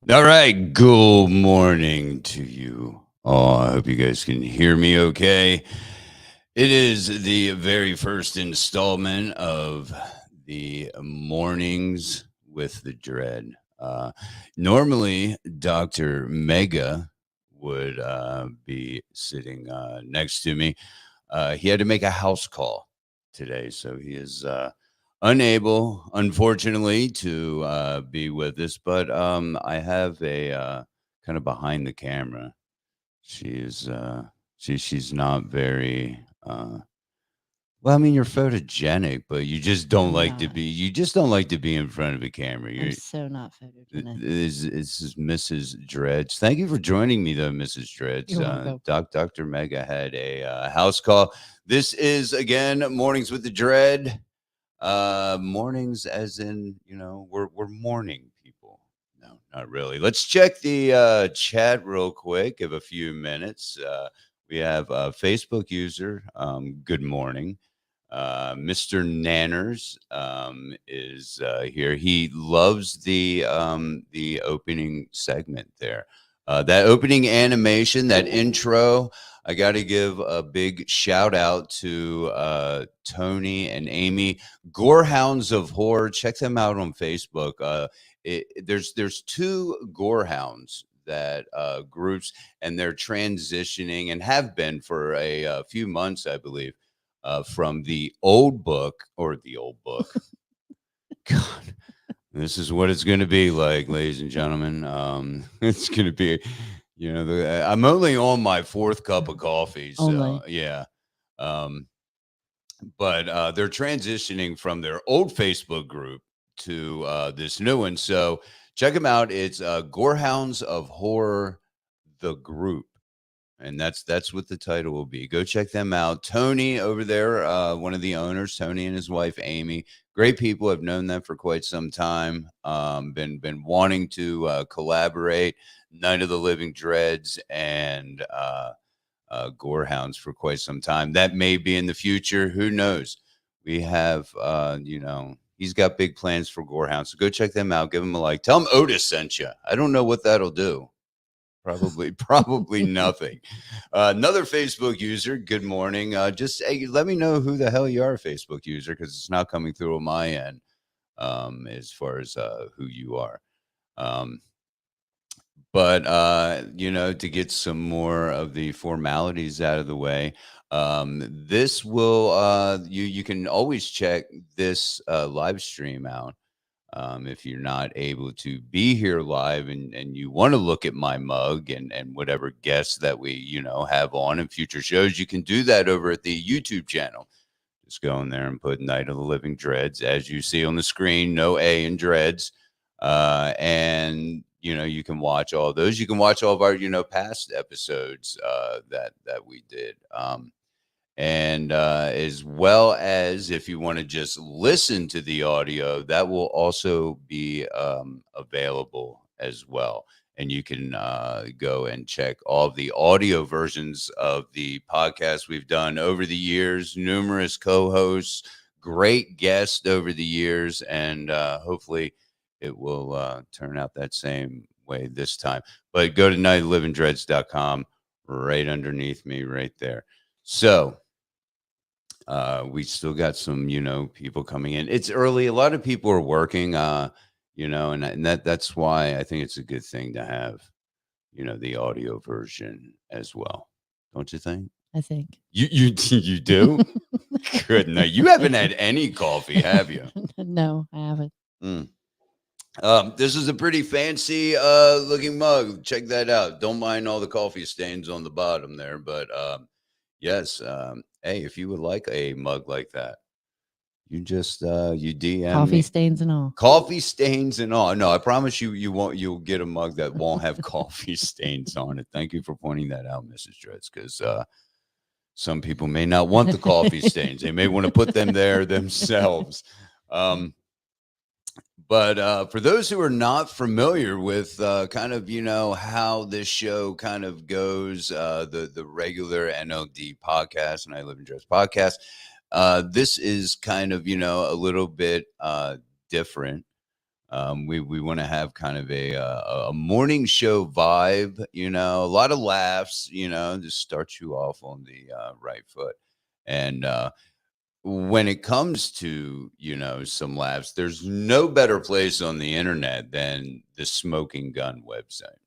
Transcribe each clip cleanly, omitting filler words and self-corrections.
All right. Good morning to you all. I hope you guys can hear me okay. It is the very first installment of the Mornings with the Dred. Normally, Dr. Mega would be sitting next to me. He had to make a house call today, so he is unable, unfortunately, to be with us. But I have a kind of behind the camera. She's she's not very well. I mean, you're photogenic, but you just don't I'm like to not. be. You just don't like to be in front of a camera. I'm You're so not photogenic. this is Mrs. Dredge. Thank you for joining me, though, Mrs. Dredge. You're welcome. Dr. Mega had a house call. This is again Mornings with the Dred. Mornings, as in we're morning people. No, not really. Let's check the chat real quick. Give a few minutes. We have a Facebook user. Good morning. Mr. Nanners is here. He loves the opening segment there. That opening animation, that intro. I got to give a big shout out to Tony and Amy, Gorehounds of Horror. Check them out on Facebook. There's two Gorehounds that groups, and they're transitioning and have been for a few months, I believe, from the old book or the old book. God, this is what it's going to be like, ladies and gentlemen. It's going to be, I'm only on my fourth cup of coffee, so Only. yeah. Um, but they're transitioning from their old Facebook group to this new one. So check them out. It's Gorehounds of Horror, the group. And that's what the title will be. Go check them out. Tony over there, one of the owners, Tony and his wife Amy, great people. I've known them for quite some time. Been wanting to collaborate. Night of the Living Dreads and Gorehounds for quite some time. That may be in the future. Who knows? We have, he's got big plans for Gorehounds. So go check them out. Give them a like. Tell them Otis sent you. I don't know what that'll do. Probably nothing. Another Facebook user. Good morning. Just hey, let me know who the hell you are, Facebook user, because it's not coming through on my end as far as who you are. Um, but to get some more of the formalities out of the way, this will you can always check this live stream out if you're not able to be here live and you want to look at my mug and whatever guests that we, have on in future shows, you can do that over at the YouTube channel. Just go in there and put Night of the Living Dreads, as you see on the screen, no A in Dreads. And, you can watch all those. You can watch all of our, past episodes that we did. And as well as if you want to just listen to the audio, that will also be available as well. And you can go and check all the audio versions of the podcast we've done over the years, numerous co-hosts, great guests over the years, and hopefully it will turn out that same way this time. But go to nightlivingdreads.com right underneath me right there. So we still got some, people coming in. It's early. A lot of people are working, and that's why I think it's a good thing to have, the audio version as well. Don't you think? I think. You do? Good night. You haven't had any coffee, have you? No, I haven't. Mm. This is a pretty fancy looking mug. Check that out. Don't mind all the coffee stains on the bottom there, but yes. Hey, if you would like a mug like that, you just you DM Coffee me. stains and all. Coffee stains and all. No, I promise you'll get a mug that won't have coffee stains on it. Thank you for pointing that out, Mrs. Dredds, because some people may not want the coffee stains. They may want to put them there themselves. But for those who are not familiar with kind of, how this show kind of goes, the regular NLD podcast and I Live in Dress podcast, this is kind of, a little bit different. We want to have kind of a morning show vibe, a lot of laughs, just start you off on the right foot. And when it comes to, some laughs, there's no better place on the internet than the Smoking Gun website.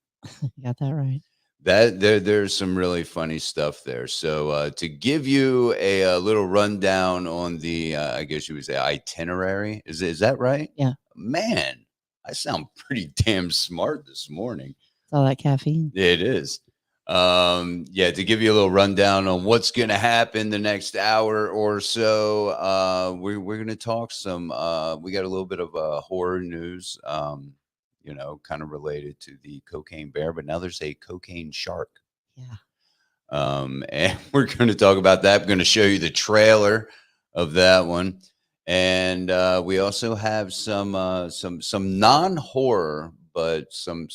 You got that right. There's some really funny stuff there. So to give you a little rundown on the, I guess you would say itinerary, is that right? Yeah. Man, I sound pretty damn smart this morning. It's all that caffeine. It is. Yeah, to give you a little rundown on what's going to happen the next hour or so, we're going to talk some. We got a little bit of horror news. Kind of related to the cocaine bear, but now there's a cocaine shark. Yeah. And we're going to talk about that. I'm going to show you the trailer of that one, and we also have some non-horror, but some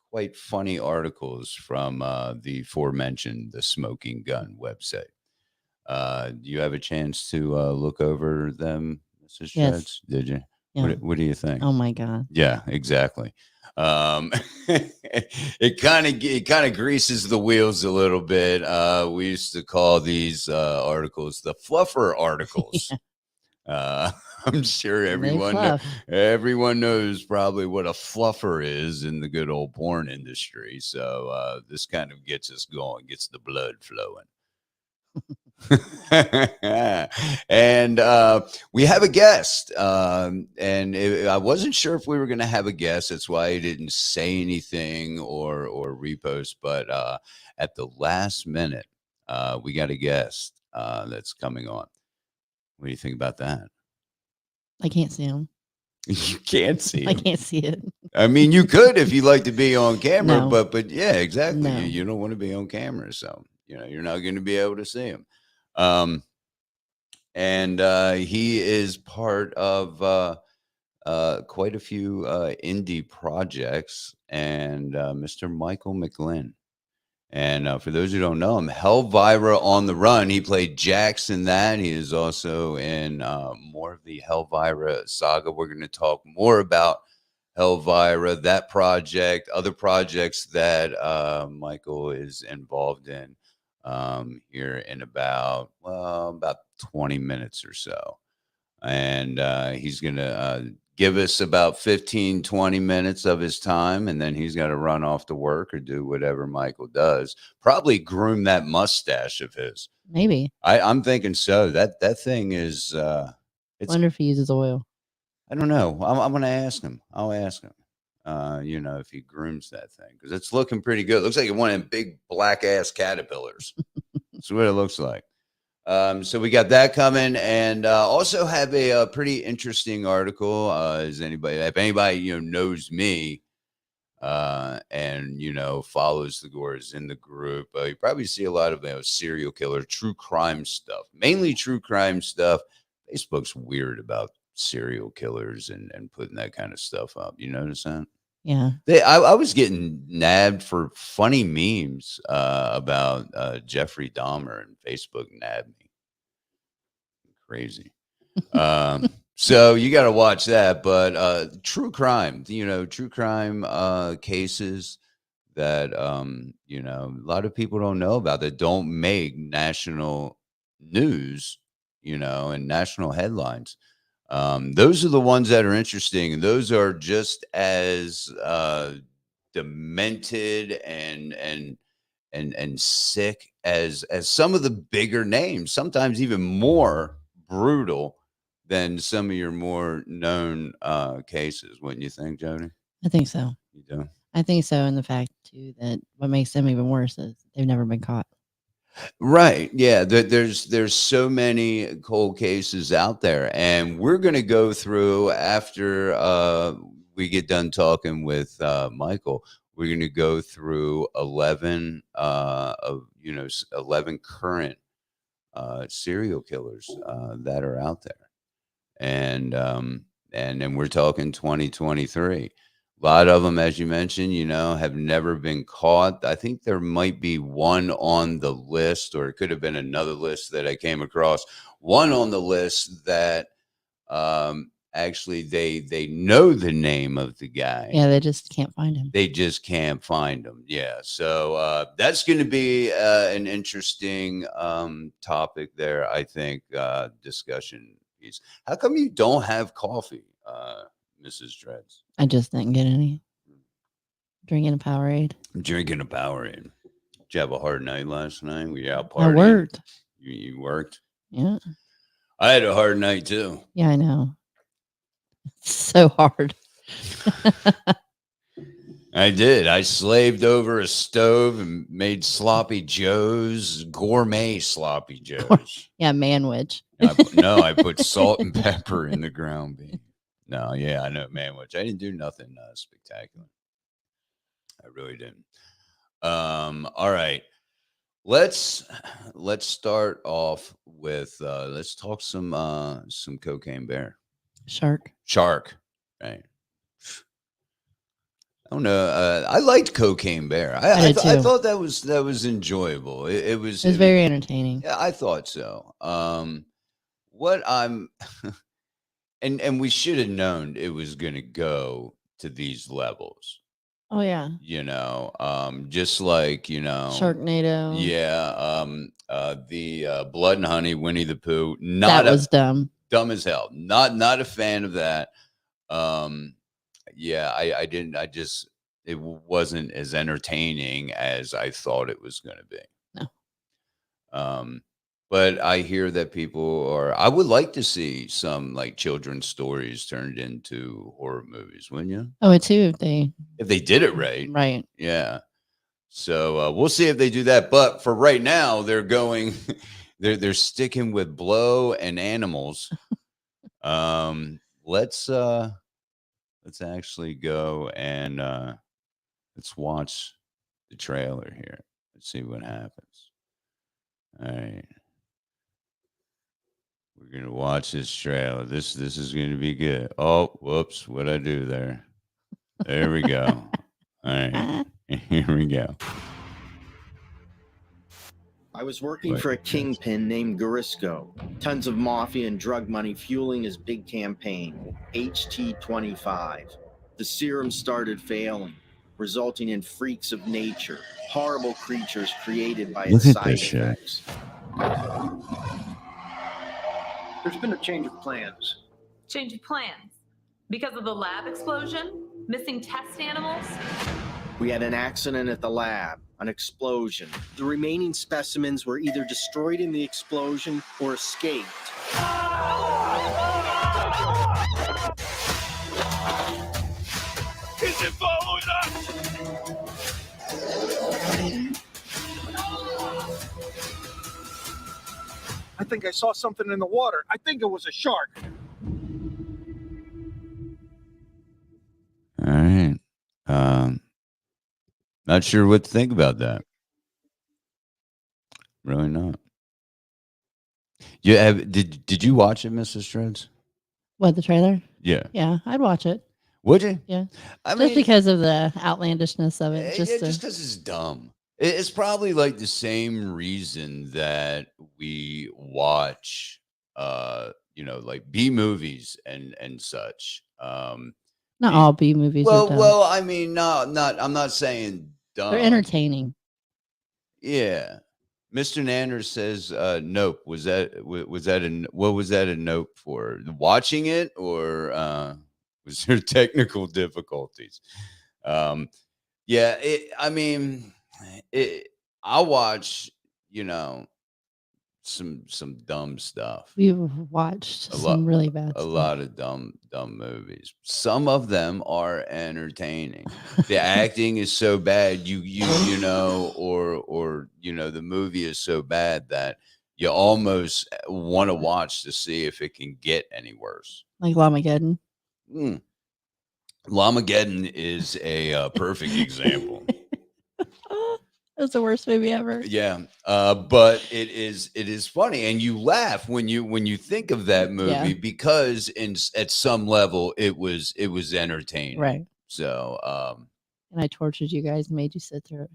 quite funny articles from the aforementioned the Smoking Gun website. Do you have a chance to look over them, Mrs. Yes. Shreds? Did you? Yeah. What do you think? Oh my God. Yeah, exactly. It kind of greases the wheels a little bit. We used to call these articles the fluffer articles. I'm sure everyone knows probably what a fluffer is in the good old porn industry. So this kind of gets us going, gets the blood flowing. And we have a guest, and I wasn't sure if we were going to have a guest. That's why I didn't say anything or repost. But at the last minute, we got a guest that's coming on. What do you think about that? I can't see him. You can't see him. I can't see it. I mean, you could if you like to be on camera, No. but yeah, exactly. No. You don't want to be on camera, so you're not going to be able to see him. And he is part of quite a few indie projects, and Mr. Michael McGlynn. And for those who don't know him, Elvira on the Run, he played Jax in that. He is also in more of the Elvira saga. We're going to talk more about Elvira, that project, other projects that Michael is involved in here in about 20 minutes or so. And he's going to give us about 15, 20 minutes of his time, and then he's got to run off to work or do whatever Michael does. Probably groom that mustache of his. Maybe. I'm thinking so. That thing is Wonder if he uses oil. I don't know. I'm going to ask him. I'll ask him. If he grooms that thing, because it's looking pretty good. It looks like one of them big black ass caterpillars. That's what it looks like. So we got that coming, and also have a pretty interesting article. If anybody knows me, and follows the Gores in the group, you probably see a lot of serial killer, true crime stuff, mainly true crime stuff. Facebook's weird about serial killers and putting that kind of stuff up. You notice that? Yeah. I was getting nabbed for funny memes about Jeffrey Dahmer, and Facebook nabbed me. Crazy. So you got to watch that. But true crime, true crime cases that, a lot of people don't know about, that don't make national news, and national headlines. Those are the ones that are interesting, and those are just as demented and sick as some of the bigger names, sometimes even more brutal than some of your more known cases. Wouldn't you think, Jody? I think so. You do? I think so. And the fact, too, that what makes them even worse is they've never been caught. Right. Yeah. There's so many cold cases out there, and we're going to go through after we get done talking with Michael. We're going to go through 11 current serial killers that are out there, and then we're talking 2023. A lot of them, as you mentioned, have never been caught. I think there might be one on the list, or it could have been another list that I came across. One on the list that actually they know the name of the guy. Yeah, they just can't find him. They just can't find him. Yeah. So that's going to be an interesting topic there, I think, discussion piece. How come you don't have coffee, Mrs. Dreads? I just didn't get any. Drinking a Powerade. I'm drinking a Powerade. Did you have a hard night last night? Were you out partying? I worked. You worked? Yeah. I had a hard night too. Yeah, I know. It's so hard. I did. I slaved over a stove and made sloppy joes, gourmet sloppy joes. Yeah, manwich. I put salt and pepper in the ground beef. No, yeah, I know manwich. I didn't do nothing spectacular. I really didn't. All right. Let's start off with let's talk some Cocaine Bear. Shark. Right. I don't know. I liked Cocaine Bear. I thought that was enjoyable. It was very entertaining. Yeah, I thought so. What I'm and we should have known it was going to go to these levels. Oh yeah. Just like, Sharknado. Yeah. The Blood and Honey, Winnie the Pooh. That was dumb. Dumb as hell. Not a fan of that. Yeah, I didn't. It wasn't as entertaining as I thought it was going to be. No. But I hear that I would like to see some like children's stories turned into horror movies, wouldn't you? Oh, it too. If they did it right. Right. Yeah. So we'll see if they do that. But for right now, they're going, they're sticking with blow and animals. Let's actually go and let's watch the trailer here. Let's see what happens. All right. We're gonna watch this trailer. This is gonna be good. Oh, whoops! What'd I do there? There we go. All right, here we go. I was working for a kingpin named Garisco. Tons of mafia and drug money fueling his big campaign, HT25. The serum started failing, resulting in freaks of nature, horrible creatures created by its side effects. There's been a change of plans. Change of plans? Because of the lab explosion? Missing test animals? We had an accident at the lab, an explosion. The remaining specimens were either destroyed in the explosion or escaped. Is it following us? I think I saw something in the water. I think it was a shark. All right. Not sure what to think about that. Really not. Did you watch it, Mrs. Dreads? What, the trailer? Yeah. Yeah, I'd watch it. Would you? Yeah. I mean, because of the outlandishness of it. Just because it's dumb. It's probably like the same reason that we watch, like B movies and such. Not all B movies. Well, I mean, I'm not saying dumb. They're entertaining. Yeah. Mr. Nanners says, nope. What was that a nope for? Watching it, or was there technical difficulties? Yeah, I watch, some dumb stuff. We've watched some really bad stuff. A lot of dumb movies. Some of them are entertaining. The acting is so bad, or the movie is so bad that you almost want to watch to see if it can get any worse. Like Lamageddon. Lamageddon is a perfect example. It's the worst movie ever. Yeah, but it is funny, and you laugh when you think of that movie because at some level it was entertaining, right? So, and I tortured you guys, made you sit through it.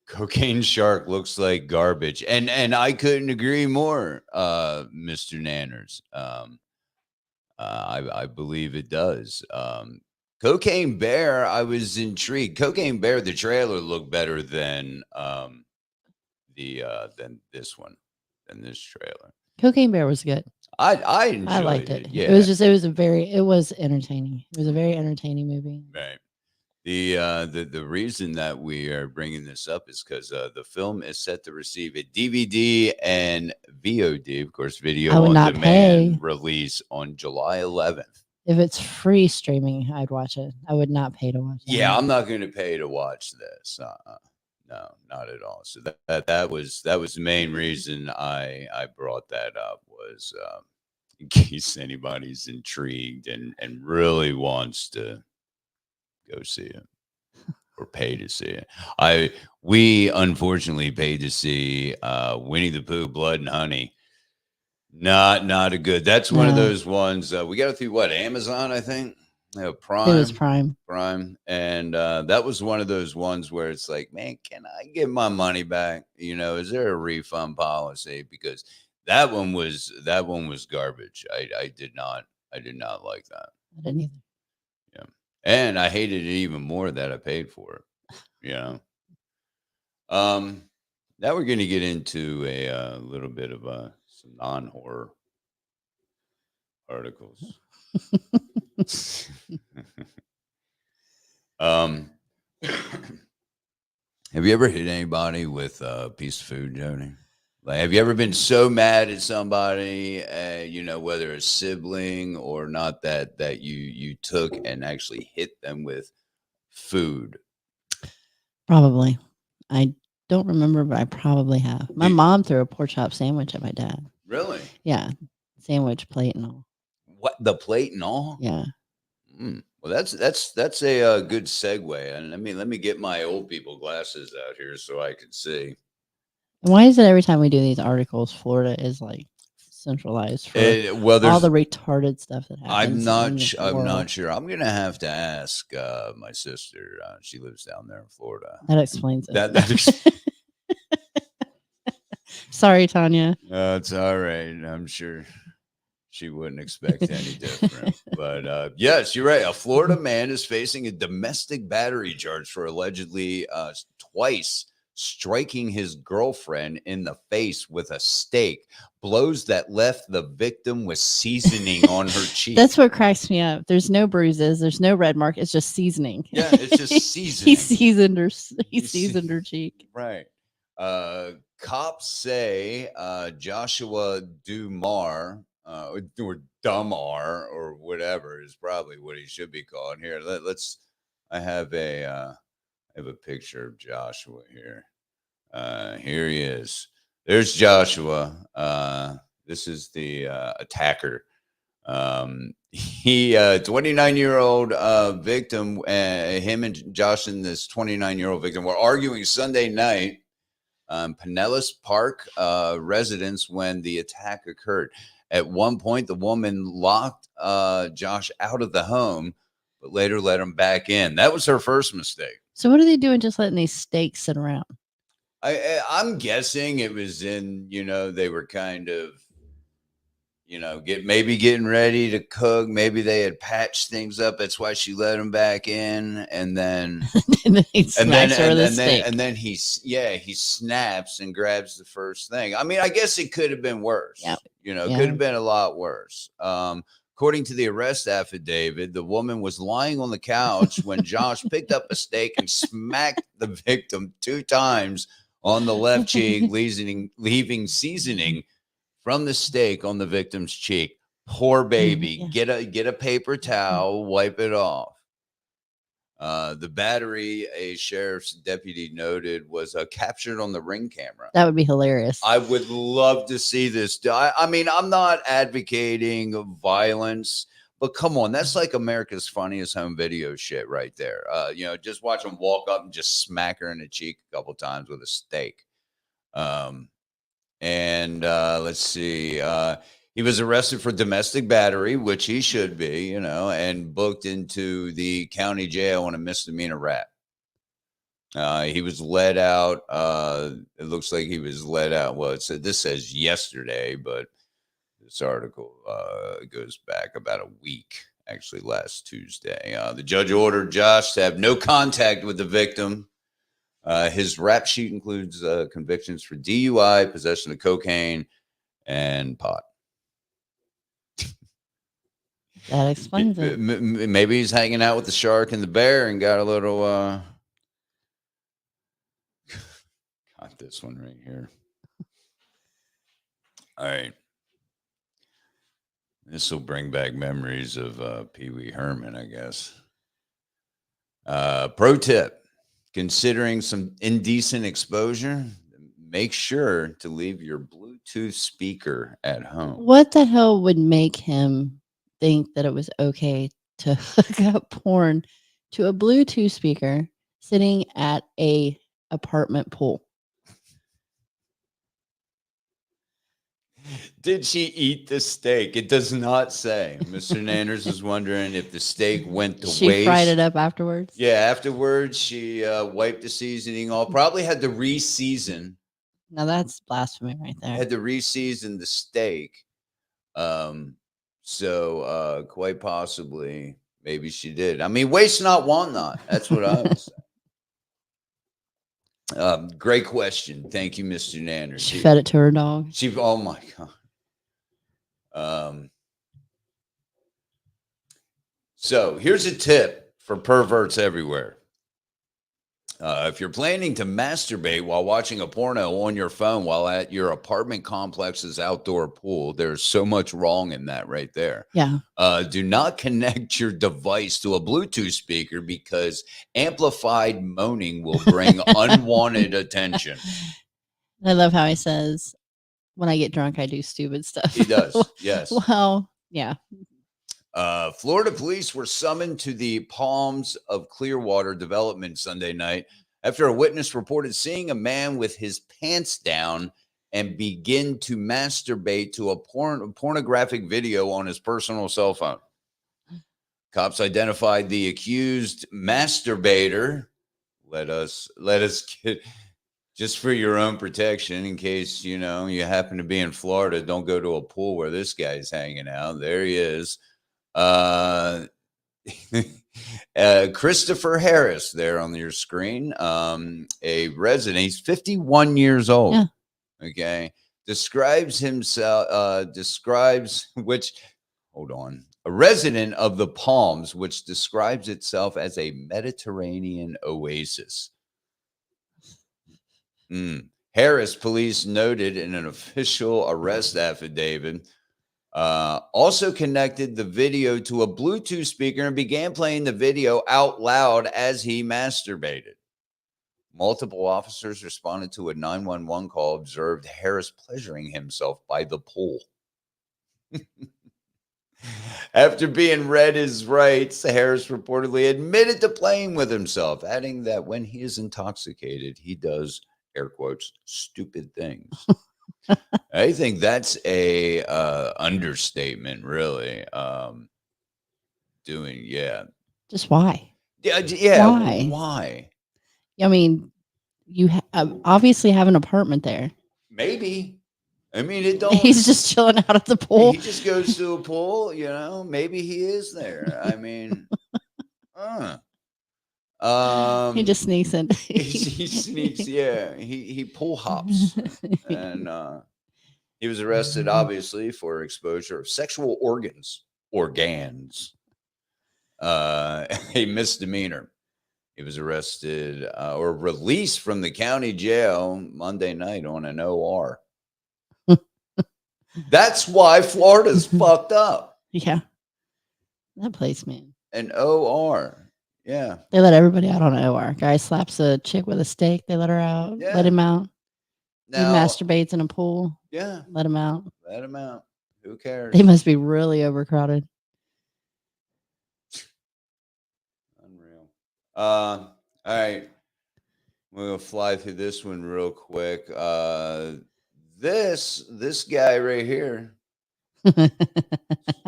Cocaine Shark looks like garbage, and I couldn't agree more, Mr. Nanners. I believe it does. Cocaine Bear, I was intrigued. Cocaine Bear, the trailer looked better than than this one, than this trailer. Cocaine Bear was good. I I liked enjoyed it. Yeah, It was entertaining. It was a very entertaining movie. right. The reason that we are bringing this up is because the film is set to receive a DVD and VOD, of course, I video would on not demand pay. release on July 11th. If it's free streaming, I'd watch it. I would not pay to watch it. Yeah, I'm not going to pay to watch this. No, not at all. So that was the main reason I brought that up, was in case anybody's intrigued and really wants to go see it or pay to see it. We unfortunately paid to see Winnie the Pooh, Blood and Honey. Not a good. That's one of No. those ones we got it through Amazon, I think. Prime. It was Prime. And that was one of those ones where it's like, man, can I get my money back? Is there a refund policy? Because that one was garbage. I did not like that. I didn't either. Yeah. And I hated it even more that I paid for it. Now we're going to get into a little bit of some non-horror articles. Have you ever hit anybody with a piece of food, Jody? Like, have you ever been so mad at somebody, whether a sibling or not, that you took and actually hit them with food? Probably. I don't remember, but I probably have. My mom threw a pork chop sandwich at my dad. Really? Yeah. Sandwich, plate, and all. What, the plate and all? Yeah. Well, that's a good segue. And let me get my old people glasses out here so I can see. And why is it every time we do these articles, Florida is like centralized for all the retarded stuff that happens? I'm not sure. I'm gonna have to ask my sister. She lives down there in Florida. That explains it. Sorry, Tanya. It's all right. I'm sure she wouldn't expect any different. But yes, you're right. A Florida man is facing a domestic battery charge for allegedly twice striking his girlfriend in the face with a steak, blows that left the victim with seasoning on her cheek. That's what cracks me up. There's no bruises. There's no red mark. It's just seasoning. Yeah, it's just seasoning. He seasoned her cheek. Right. Cops say Joshua Dumar, or Dumar, or whatever is probably what he should be called. Here, I have a picture of Joshua here. Here he is. There's Joshua. This is the attacker. He 29-year-old victim. Him and Josh and this 29-year-old victim were arguing Sunday night. Pinellas Park residence when the attack occurred. At one point, the woman locked Josh out of the home, but later let him back in. That was her first mistake. So what are they doing just letting these steaks sit around? I'm guessing it was in, they were kind of, getting ready to cook. Maybe they had patched things up. That's why she let him back in. And then and then he smacks her with a steak. And then he snaps and grabs the first thing. I mean, I guess it could have been worse. Yep. Could have been a lot worse. According to the arrest affidavit, the woman was lying on the couch when Josh picked up a steak and smacked the victim 2 times on the left cheek, leaving seasoning from the steak on the victim's cheek. Poor baby. Yeah. Get a paper towel, wipe it off. The battery, a sheriff's deputy noted, was captured on the Ring camera. That would be hilarious. I would love to see this. I mean, I'm not advocating violence, but come on, that's like America's Funniest Home Video shit right there. Just watch him walk up and just smack her in the cheek a couple times with a steak. Let's see. He was arrested for domestic battery, which he should be, and booked into the county jail on a misdemeanor rap. He was let out. It looks like he was let out. Well, this says yesterday, but This article goes back about a week, actually last Tuesday. The judge ordered Josh to have no contact with the victim. His rap sheet includes convictions for DUI, possession of cocaine, and pot. That explains it. Maybe he's hanging out with the shark and the bear and got a little. Got this one right here. All right. This will bring back memories of Pee Wee Herman, I guess. Pro tip: considering some indecent exposure, make sure to leave your Bluetooth speaker at home. What the hell would make him think that it was okay to hook up porn to a Bluetooth speaker sitting at a apartment pool? Did she eat the steak? It does not say. Mr. Nanders is wondering if the steak went to waste. She fried it up afterwards? Yeah, afterwards she wiped the seasoning off. Probably had to re-season. Now that's blasphemy right there. Had to re-season the steak. So quite possibly, maybe she did. I mean, waste not, want not. That's what I would say. Great question. Thank you, Mr. Nanders. She fed it to her dog. Oh my God. So here's a tip for perverts everywhere. If you're planning to masturbate while watching a porno on your phone while at your apartment complex's outdoor pool, there's so much wrong in that right there. Yeah. Do not connect your device to a Bluetooth speaker because amplified moaning will bring unwanted attention. I love how he says, when I get drunk, I do stupid stuff. He does, yes. Well, yeah. Florida police were summoned to the Palms of Clearwater development Sunday night after a witness reported seeing a man with his pants down and begin to masturbate to a pornographic video on his personal cell phone. Cops identified the accused masturbator. Let us get, just for your own protection, in case, you happen to be in Florida, don't go to a pool where this guy's hanging out. There he is. Christopher Harris there on your screen, a resident. He's 51 years old. Yeah. Okay. Describes himself, a resident of the Palms, which describes itself as a Mediterranean oasis. Harris police noted in an official arrest affidavit, also connected the video to a Bluetooth speaker and began playing the video out loud as he masturbated. Multiple officers responded to a 911 call, observed Harris pleasuring himself by the pool. After being read his rights, Harris reportedly admitted to playing with himself, adding that when he is intoxicated, he does, air quotes, stupid things. I think that's a understatement, really. Just why? Yeah. Why? I mean, you obviously have an apartment there. Maybe. I mean, it don't. He's just chilling out at the pool. He just goes to a pool, Maybe he is there. I mean, he just sneaks in. he sneaks. Yeah, he pool hops, and he was arrested, obviously, for exposure of sexual organs, a misdemeanor. He was arrested or released from the county jail Monday night on an OR. That's why Florida's fucked up. Yeah. That place, man. An OR. Yeah. They let everybody out on an OR. Guy slaps a chick with a steak. They let her out. Yeah. Let him out. Now, he masturbates in a pool. Yeah. Let him out. Let him out. Who cares? They must be really overcrowded. Unreal. All right. We'll fly through this one real quick. This guy right here,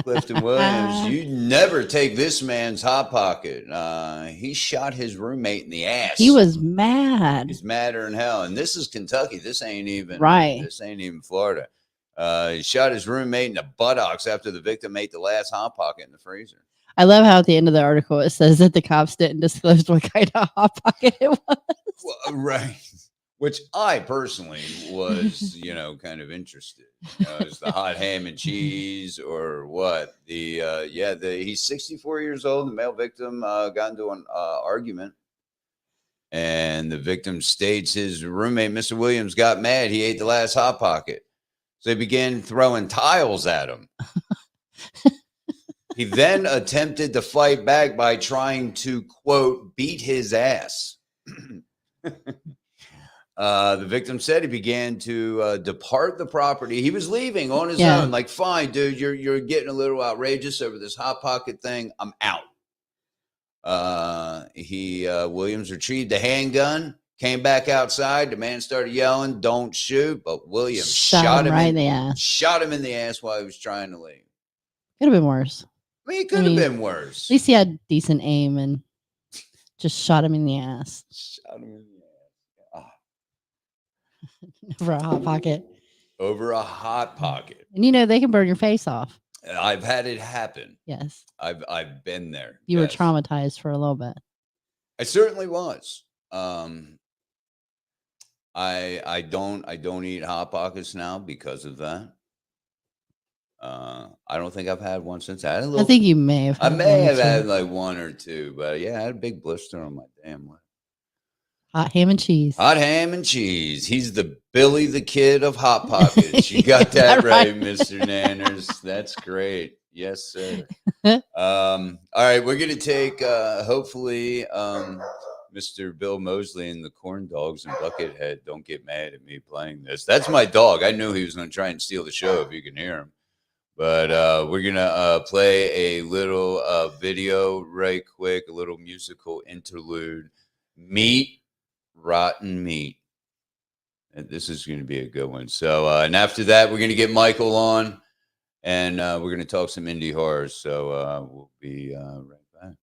Clifton Williams, you never take this man's hot pocket. He shot his roommate in the ass. He was mad. He's madder than hell. And this is Kentucky. This ain't even right. This ain't even Florida. He shot his roommate in the buttocks after the victim ate the last Hot Pocket in the freezer. I love how at the end of the article it says that the cops didn't disclose what kind of Hot Pocket it was. Well, right. Which I personally was, kind of interested. Is the hot ham and cheese or what? He's 64 years old. The male victim got into an argument. And the victim states his roommate, Mr. Williams, got mad. He ate the last Hot Pocket. So they began throwing tiles at him. He then attempted to fight back by trying to, quote, beat his ass. The victim said he began to depart the property. He was leaving on his own. Like, fine, dude, you're getting a little outrageous over this Hot Pocket thing. I'm out. Williams retrieved a handgun, came back outside. The man started yelling, "Don't shoot!" But Williams shot him right in the ass. Shot him in the ass while he was trying to leave. Could have been worse. I mean, it could have been worse. At least he had decent aim and just shot him in the ass. Shot him in the ass. Over a Hot Pocket. Over a Hot Pocket. And they can burn your face off. I've had it happen. Yes. I've been there. You were traumatized for a little bit. I certainly was. I don't eat Hot Pockets now because of that. I don't think I've had one since I had a little. I think you may have. I may have had like one or two, but yeah, I had a big blister on my damn lip. Hot ham and cheese. Hot ham and cheese. He's the Billy the Kid of Hot Pockets. You got that right, Mr. Nanners. That's great. Yes, sir. All right, we're gonna take hopefully Mr. Bill Mosley and the Corn Dogs and Buckethead don't get mad at me playing this. That's my dog. I knew he was gonna try and steal the show if you can hear him. But we're going to play a little video right quick, a little musical interlude. Meat, Rotten Meat. And this is going to be a good one. So, and after that, we're going to get Michael on, and we're going to talk some indie horror. So we'll be right back.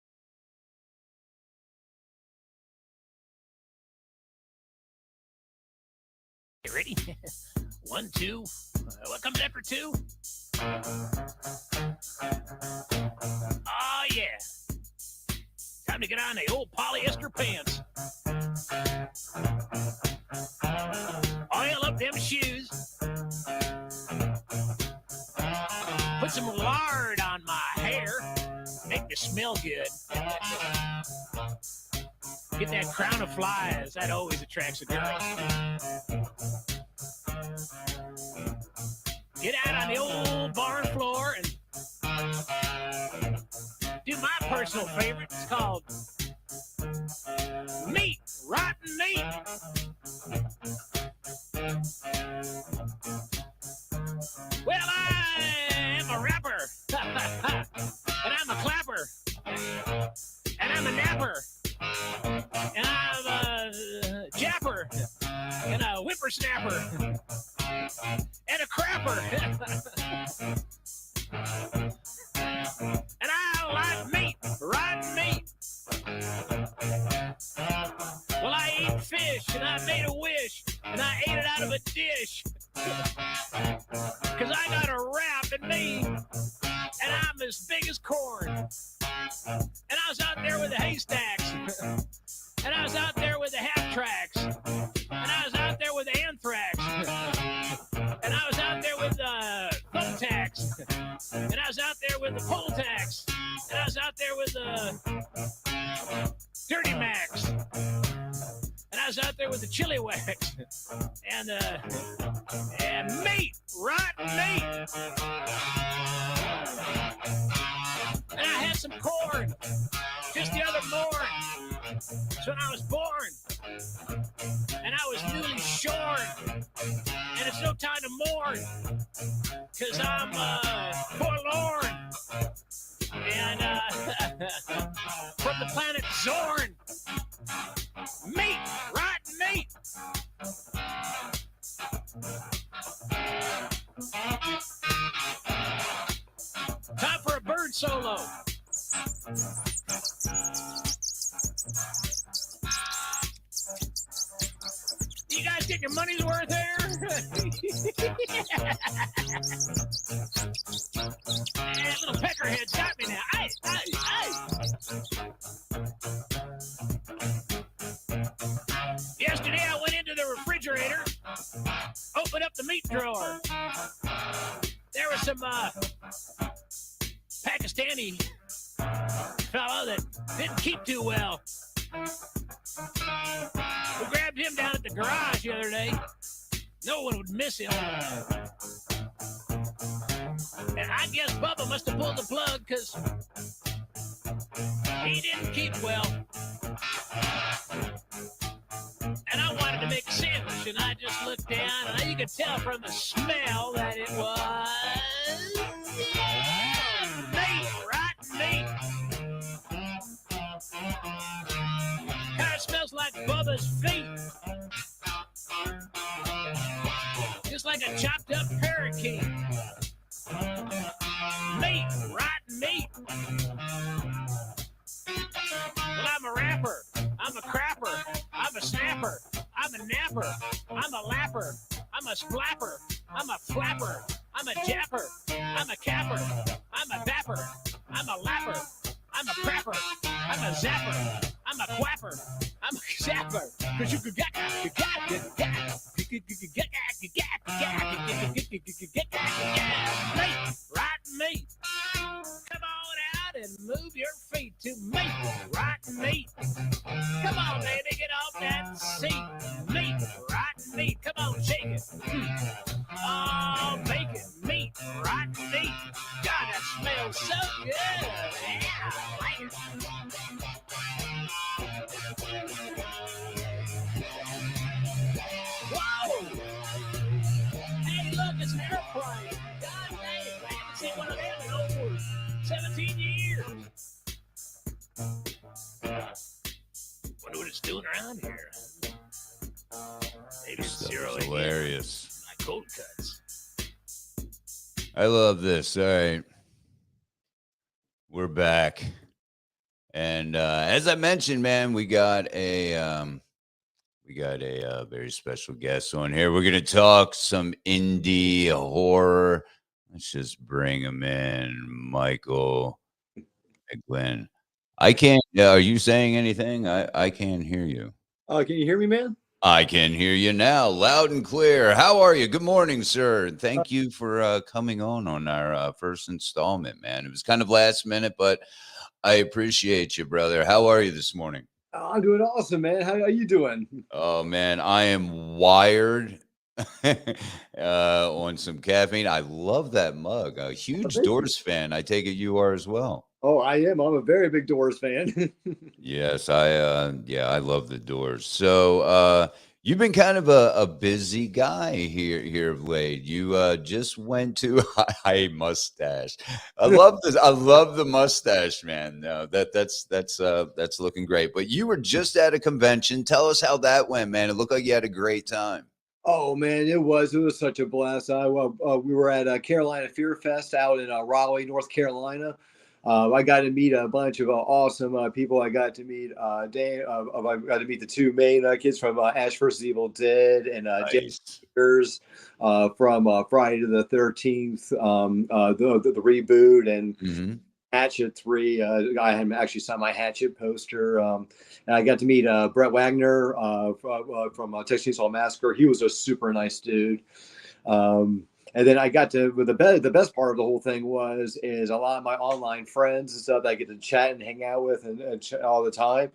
You ready? 1, 2. What comes after 2? Oh, yeah. Time to get on the old polyester pants. Oil up them shoes. Put some lard on my hair. Make me smell good. Get that crown of flies. That always attracts a girl. Get out on the old barn floor and do my personal favorite. It's called Meat, Rotten Meat. Well, I am a rapper, and I'm a clapper, and I'm a napper, and I'm a japper, and a whippersnapper. And a crapper. And I like meat, rotten meat. Well, I eat fish, and I made a wish, and I ate it out of a dish. 'Cause I got a rap in me, and I'm as big as corn. And I was out there with the haystacks, and I was out there with the half tracks, and I was out there with the anthrax. And I was out there with the thumbtacks. And I was out there with the pole tacks. And I was out there with the dirty max. And I was out there with the chili wax. And meat, rotten meat. And I had some corn just the other morning. So when I was born. And I was newly shorn. And it's no time to mourn, 'cause I'm forlorn. And from the planet Zorn. Meat, rotten meat. Time for a bird solo. You guys get your money's worth there? Little peckerhead got me now. Hey. Yesterday I went into the refrigerator, opened up the meat drawer. There was some Pakistani fellow that didn't keep too well. We grabbed him down at the garage the other day. No one would miss him. And I guess Bubba must have pulled the plug because he didn't keep well. And I wanted to make a sandwich, and I just looked down, and you could tell from the smell that it was meat, rotten meat. Kind of smells like Bubba's feet. Just like a chopped up parakeet. Meat, rotten meat. Well, I'm a rapper. I'm a crapper. I'm a snapper. I'm a napper. I'm a lapper. I'm a splapper. I'm a flapper. I'm a japper. I'm a capper. I'm a bapper. I'm a lapper. I'm a crapper. I'm a zapper. I'm a quapper. I'm a zapper. Meat, rotten meat. Come on out and move your feet to meat, rotten meat. Come on, baby, get off that seat. Meat, rotten meat. Come on, shake it. Oh, bacon, meat, rotten meat. God, that smells so good. Yeah, I like it. Whoa! Hey, look, it's an airplane. God dang, I haven't seen one of them in over 17 years. Wonder what it's doing around here. Maybe it's zeroing in Hilarious. my cold cuts. I love this. All right. We're back. And as I mentioned, man, we got a very special guest on here. We're gonna talk some indie horror. Let's just bring him in, Michael McGlynn. I can't. Are you saying anything? I can't hear you. Can you hear me, man? I can hear you now, loud and clear. How are you? Good morning, sir. Thank you for coming on our first installment, man. It was kind of last minute, but I appreciate you, brother. How are you this morning? I'm doing awesome, man. How are you doing? Oh, man, I am wired on some caffeine. I love that mug. A huge Doors fan. I take it you are as well. Oh, I am. I'm a very big Doors fan. Yes, I love the Doors. So you've been kind of a busy guy here of late. You just went to a mustache. I love this. I love the mustache, man. No, that's looking great. But you were just at a convention. Tell us how that went, man. It looked like you had a great time. Oh man, it was such a blast. We were at Carolina Fear Fest out in Raleigh, North Carolina. I got to meet a bunch of awesome people. I got to meet I got to meet the two main kids from Ash vs. Evil Dead and Nice. James from Friday the 13th, the reboot, and Hatchet 3. I had actually signed my Hatchet poster. And I got to meet Brett Wagner from Texas Chainsaw Massacre. He was a super nice dude. And then I got to, the best part of the whole thing is a lot of my online friends and stuff that I get to chat and hang out with and all the time,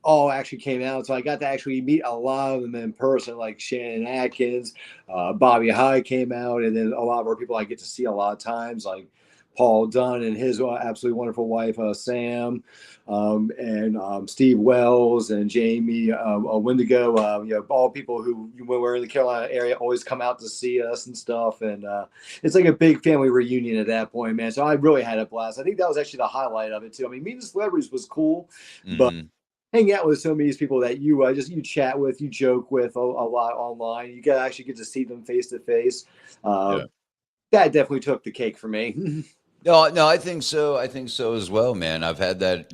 all actually came out. So I got to actually meet a lot of them in person, like Shannon Atkins, Bobby High came out, and then a lot of our people I get to see a lot of times, like Paul Dunn and his absolutely wonderful wife, Sam, and Steve Wells and Jamie Wendigo. All people who, when we're in the Carolina area, always come out to see us and stuff. And it's like a big family reunion at that point, man. So I really had a blast. I think that was actually the highlight of it, too. I mean, meeting celebrities was cool, but hanging out with some of these people that you chat with, you joke with a lot online. You actually get to see them face to face. That definitely took the cake for me. No, I think so. I think so as well, man. I've had that,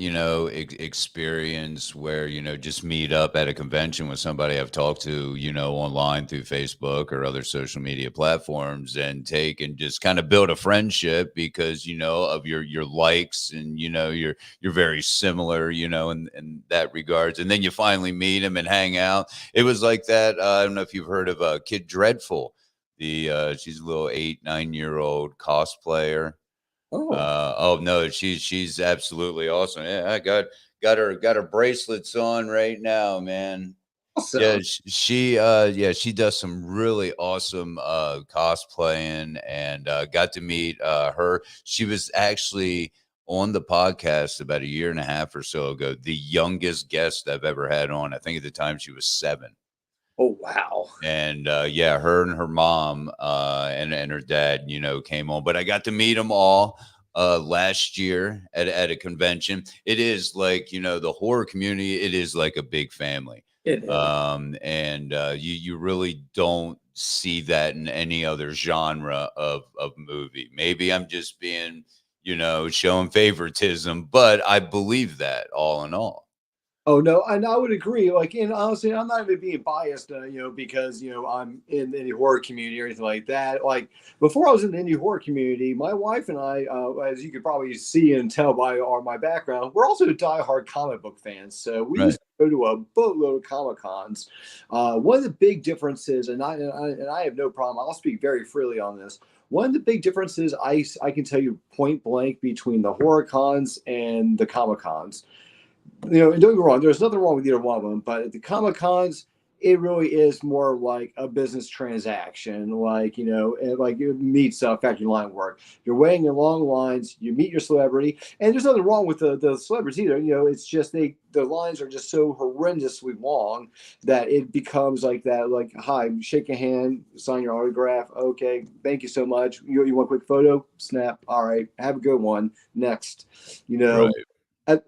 experience where, just meet up at a convention with somebody I've talked to, online through Facebook or other social media platforms and take and just kind of build a friendship because, of your likes and, you're very similar, in that regards. And then you finally meet him and hang out. It was like that. I don't know if you've heard of Kid Dreadful. She's a little 8, 9-year-old cosplayer. Oh, Oh no, she's absolutely awesome. Yeah, I got her bracelets on right now, man. Yeah, awesome. she does some really awesome cosplaying and got to meet her. She was actually on the podcast about a year and a half or so ago, the youngest guest I've ever had on. I think at the time she was 7. Oh, wow. And yeah, her and her mom and her dad, came on. But I got to meet them all last year at a convention. It is like the horror community. It is like a big family, It is. and you really don't see that in any other genre of movie. Maybe I'm just being showing favoritism, but I believe that all in all. Oh no, and I would agree. Like, and honestly, I'm not even being biased, because I'm in the indie horror community or anything like that. Like before, I was in the indie horror community. My wife and I, as you could probably see and tell by my background, we're also diehard comic book fans. So we used to go to a boatload of Comic Cons. One of the big differences, and I have no problem. I'll speak very freely on this. One of the big differences I can tell you point blank between the horror cons and the Comic Cons. And don't get me wrong, there's nothing wrong with either one of them, but at the Comic Cons, it really is more like a business transaction. Like, like it meets factory line work. You're waiting in long lines, you meet your celebrity, and there's nothing wrong with the celebrities either. It's just the lines are just so horrendously long that it becomes like that, like, hi, shake a hand, sign your autograph. Okay, thank you so much. You want a quick photo? Snap. All right, have a good one. Next. Right.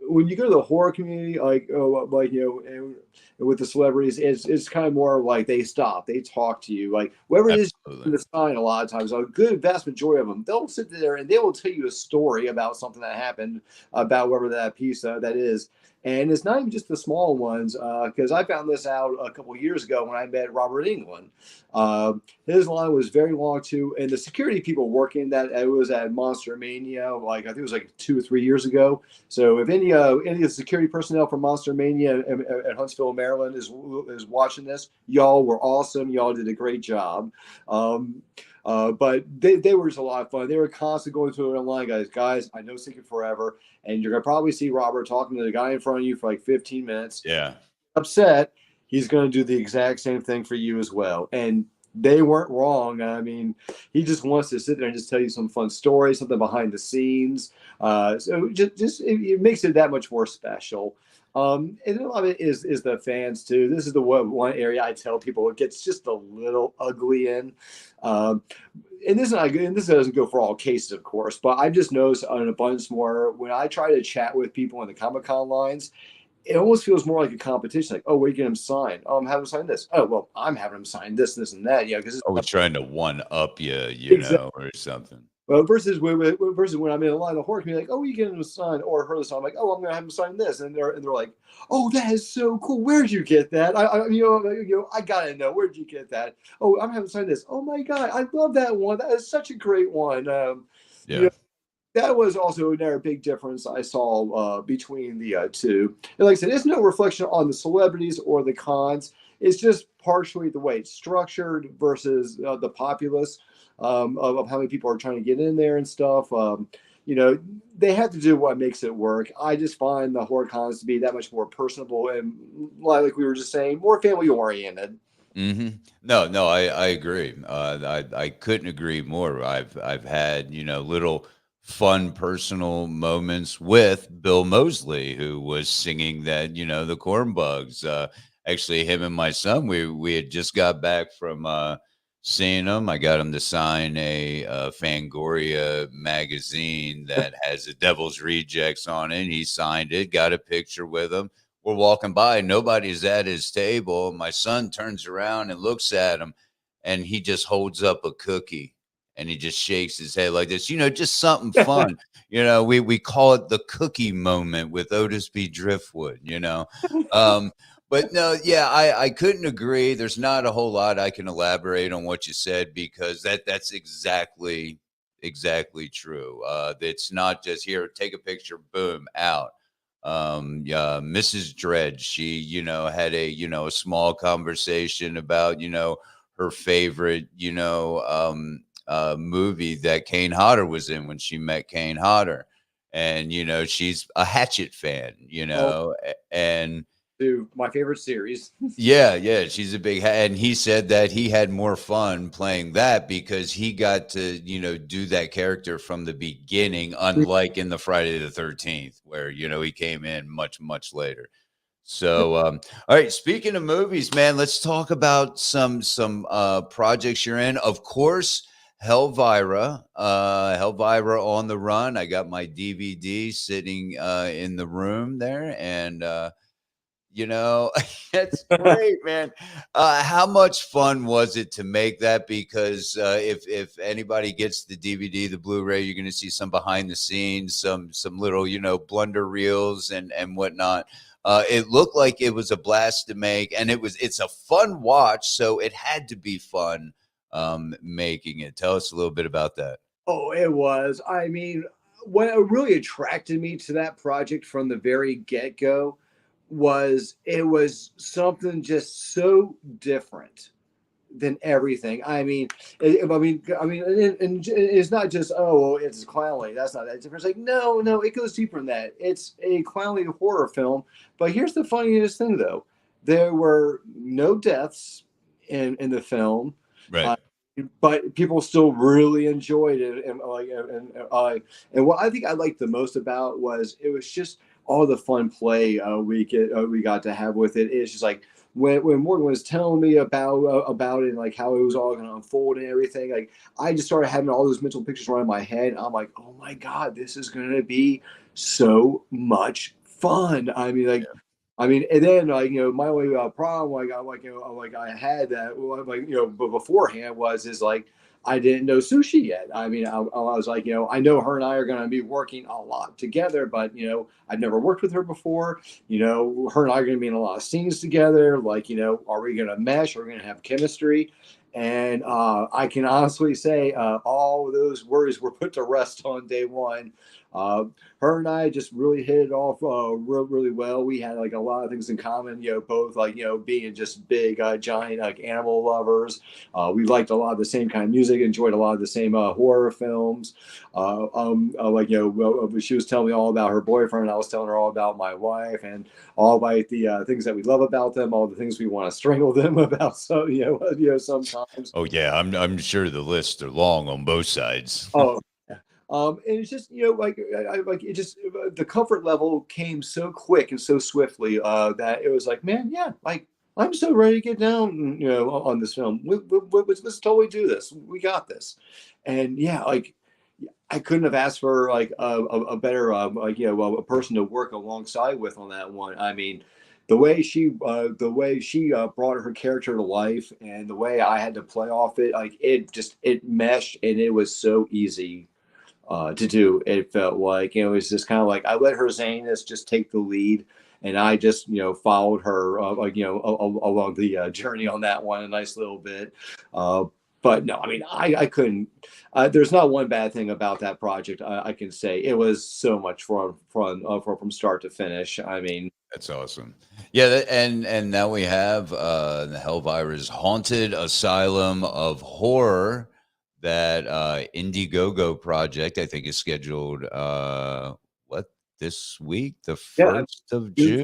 When you go to the horror community, and with the celebrities, it's kind of more like they stop, they talk to you, like whoever it is in Absolutely. the sign. A lot of times, a good vast majority of them, they'll sit there and they will tell you a story about something that happened about whatever that piece that is. And it's not even just the small ones, because I found this out a couple of years ago when I met Robert England. His line was very long too, and the security people working that it was at Monster Mania, like I think it was like 2 or 3 years ago. So if any of the security personnel from Monster Mania at Huntsville, Maryland is watching this, y'all were awesome. Y'all did a great job. But they were just a lot of fun. They were constantly going through it online, guys. I know it's taking forever, and you're gonna probably see Robert talking to the guy in front of you for like 15 minutes. Yeah. Upset, he's gonna do the exact same thing for you as well. And they weren't wrong. I mean, he just wants to sit there and just tell you some fun stories, something behind the scenes. So just it makes it that much more special. And a lot of it is the fans too. This is the one area I tell people it gets just a little ugly in. And this is not good. And this doesn't go for all cases, of course, but I've just noticed an abundance more when I try to chat with people in the Comic Con lines. It almost feels more like a competition. Like, oh, where are you getting him sign? Oh, I'm having him sign this. Oh, well, I'm having him sign this, and that. Because Always trying to one up you, exactly. or something. Well, versus when I'm in a line of the horror community, like, oh, you get him to sign or her to sign. I'm like, oh, I'm gonna have him sign this, and they're like, oh, that is so cool. Where'd you get that? I gotta know. Where'd you get that? Oh, I'm having to sign this. Oh my god, I love that one. That is such a great one. Yeah. That was also another big difference I saw between the two. And like I said, it's no reflection on the celebrities or the cons. It's just partially the way it's structured versus the populace of how many people are trying to get in there and stuff. They have to do what makes it work. I just find the horror cons to be that much more personable and, like we were just saying, more family oriented. Mm-hmm. No, I agree. I couldn't agree more. I've had little fun personal moments with Bill Moseley, who was singing that the corn bugs. Actually, him and my son, we had just got back from seeing him. I got him to sign a Fangoria magazine that has the Devil's Rejects on it. He signed it. Got a picture with him. We're walking by, nobody's at his table. My son turns around and looks at him, and he just holds up a cookie And he just shakes his head like this, just something fun. We call it the cookie moment with Otis B. Driftwood, But no, yeah, I couldn't agree. There's not a whole lot I can elaborate on what you said, because that's exactly true. It's not just here, take a picture, boom, out. Yeah, Mrs. Dred, she, had a small conversation about, her favorite, movie that Kane Hodder was in when she met Kane Hodder. And, she's a Hatchet fan, and To my favorite series. yeah, she's a big, and he said that he had more fun playing that because he got to, do that character from the beginning, unlike in the Friday the 13th, where, he came in much, much later. So, all right, speaking of movies, man, let's talk about some projects you're in. Of course, Helvira on the Run. I got my DVD sitting in the room there, and it's great, man. How much fun was it to make that? Because if anybody gets the DVD, the Blu-ray, you're going to see some behind the scenes, some little blunder reels and whatnot. It looked like it was a blast to make, and it's a fun watch, so it had to be fun making it. Tell us a little bit about that. Oh, it was. I mean, what really attracted me to that project from the very get-go was it was something just so different than everything. I mean, and it's not just, oh, well, it's clownly. That's not that different. It's like, no, it goes deeper than that. It's a clownly horror film. But here's the funniest thing, though: there were no deaths in the film, Right. But people still really enjoyed it. And what I think I liked the most about was it was just all the fun play we got to have with it. It's just like when Morgan was telling me about it and like how it was all going to unfold and everything, like I just started having all those mental pictures running in my head. I'm like, oh my God, this is going to be so much fun. I mean, like, yeah. I mean, and then my only problem I had that but beforehand is like I didn't know sushi yet. I mean, I was like, I know her and I are going to be working a lot together, but I've never worked with her before. Her and I are going to be in a lot of scenes together. Like, are we going to mesh? Are we going to have chemistry? And I can honestly say all those worries were put to rest on day one. Her and I just really hit it off really well. We had like a lot of things in common, both being just big, giant animal lovers. We liked a lot of the same kind of music, enjoyed a lot of the same horror films. She was telling me all about her boyfriend. I was telling her all about my wife and all like the things that we love about them, all the things we want to strangle them about. So, sometimes. Oh yeah. I'm sure the lists are long on both sides. Oh, and it's just it just the comfort level came so quick and so swiftly that it was like, man, yeah, like I'm so ready to get down, on this film. Let's totally do this. We got this, and yeah, like I couldn't have asked for like a better a person to work alongside with on that one. I mean, the way she brought her character to life and the way I had to play off it, like it meshed and it was so easy to do. It felt like it was just kind of like I let her zaniness just take the lead, and I just followed her along the journey on that one a nice little bit. But no, I mean I couldn't. There's not one bad thing about that project. I can say it was so much fun from start to finish. I mean. That's awesome. Yeah, and now we have the Helvira's Haunted Asylum of Horror. That Indiegogo project, I think, is scheduled this week, the 1st of June.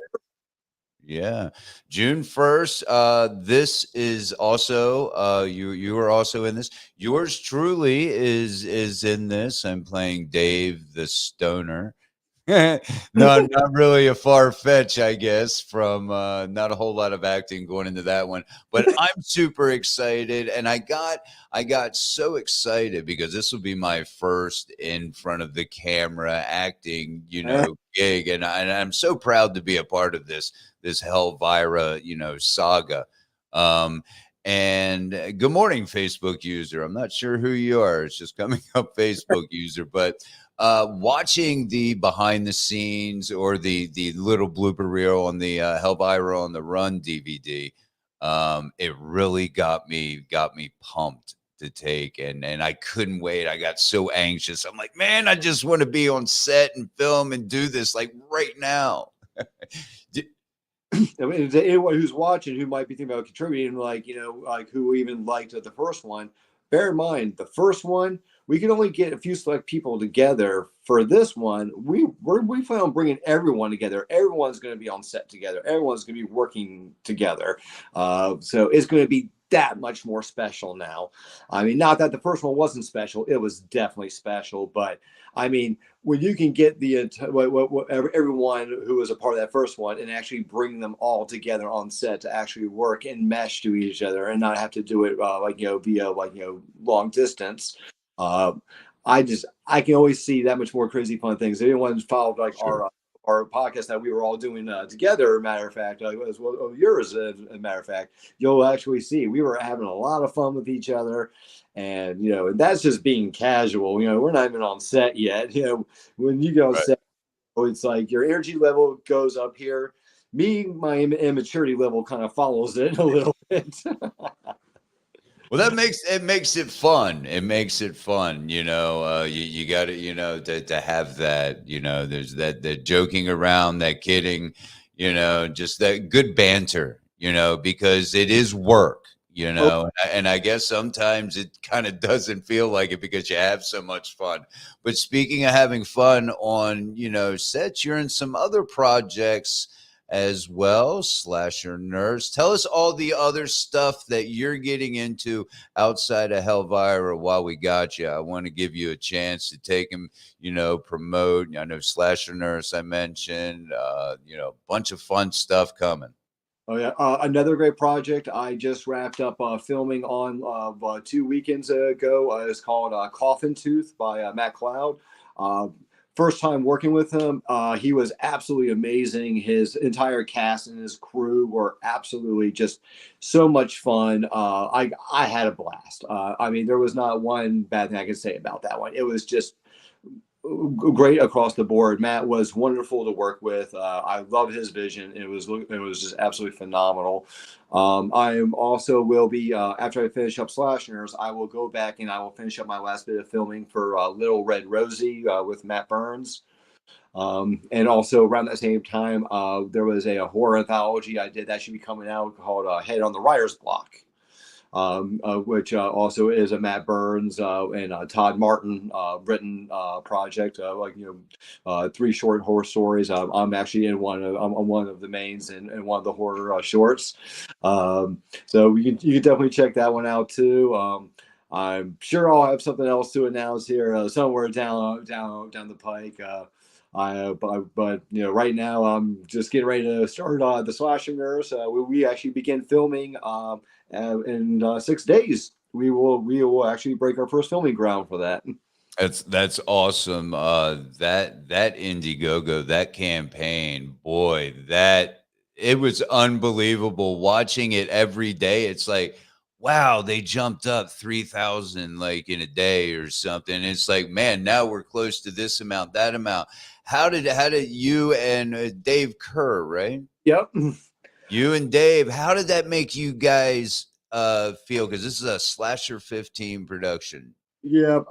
Yeah, June 1st. This is also you are also in this. Yours truly is in this. I'm playing Dave the Stoner. No, not really a far fetch, I guess, from not a whole lot of acting going into that one, but I'm super excited. And I got so excited because this will be my first in front of the camera acting, gig. And I'm so proud to be a part of this Helvira, saga. And good morning, Facebook user. I'm not sure who you are. It's just coming up Facebook user, but watching the behind the scenes or the little blooper reel on the Elvira on the Run DVD, it really got me pumped to take, and I couldn't wait. I got so anxious. I'm like, man, I just want to be on set and film and do this like right now. I mean, to anyone who's watching who might be thinking about contributing, like, like who even liked the first one, bear in mind the first one, we can only get a few select people together. For this one, we plan on bringing everyone together. Everyone's going to be on set together. Everyone's going to be working together. So it's going to be that much more special now. I mean, not that the first one wasn't special. It was definitely special. But I mean, when you can get everyone who was a part of that first one and actually bring them all together on set to actually work and mesh to each other and not have to do it via long distance. I can always see that much more crazy fun things. If anyone followed our podcast that we were all doing together, matter of fact, as well yours, as a matter of fact, you'll actually see we were having a lot of fun with each other. And, that's just being casual. We're not even on set yet. When you go on set, it's like your energy level goes up here. My immaturity level kind of follows it a little bit. Well, that makes it fun. It makes it fun. You got to, to have that, there's that joking around, that kidding, just that good banter, because it is work. And I guess sometimes it kind of doesn't feel like it because you have so much fun. But speaking of having fun on, sets, you're in some other projects as well, Slasher Nurse. Tell us all the other stuff that you're getting into outside of Elvira while we got you. I want to give you a chance to take them, promote. I know Slasher Nurse I mentioned, a bunch of fun stuff coming. Oh yeah, another great project I just wrapped up filming on 2 weekends ago. It's called Coffin Tooth by Matt Cloud. First time working with him, he was absolutely amazing. His entire cast and his crew were absolutely just so much fun. I had a blast. I mean, there was not one bad thing I could say about that one. It was just great across the board. Matt was wonderful to work with. I love his vision. It was just absolutely phenomenal. I also will be after I finish up Slashers, I will go back and I will finish up my last bit of filming for Little Red Rosie with Matt Burns. And also around that same time, there was a horror anthology I did that should be coming out called Head on the Writer's Block. Which also is a Matt Burns and Todd Martin written project. 3 short horror stories. I'm actually in one of the mains and one of the horror shorts. So you can definitely check that one out too. I'm sure I'll have something else to announce here somewhere down the pike. But right now I'm just getting ready to start the Slasher Nurse. We actually begin filming in 6 days. We will actually break our first filming ground for that. That's awesome. That Indiegogo, that campaign, boy, it was unbelievable watching it every day. It's like, wow, they jumped up 3,000 like in a day or something. It's like, man, now we're close to this amount, that amount. How did you and Dave Kerr, right? Yep. You and Dave, how did that make you guys feel? Because this is a Slasher 15 production. Yeah,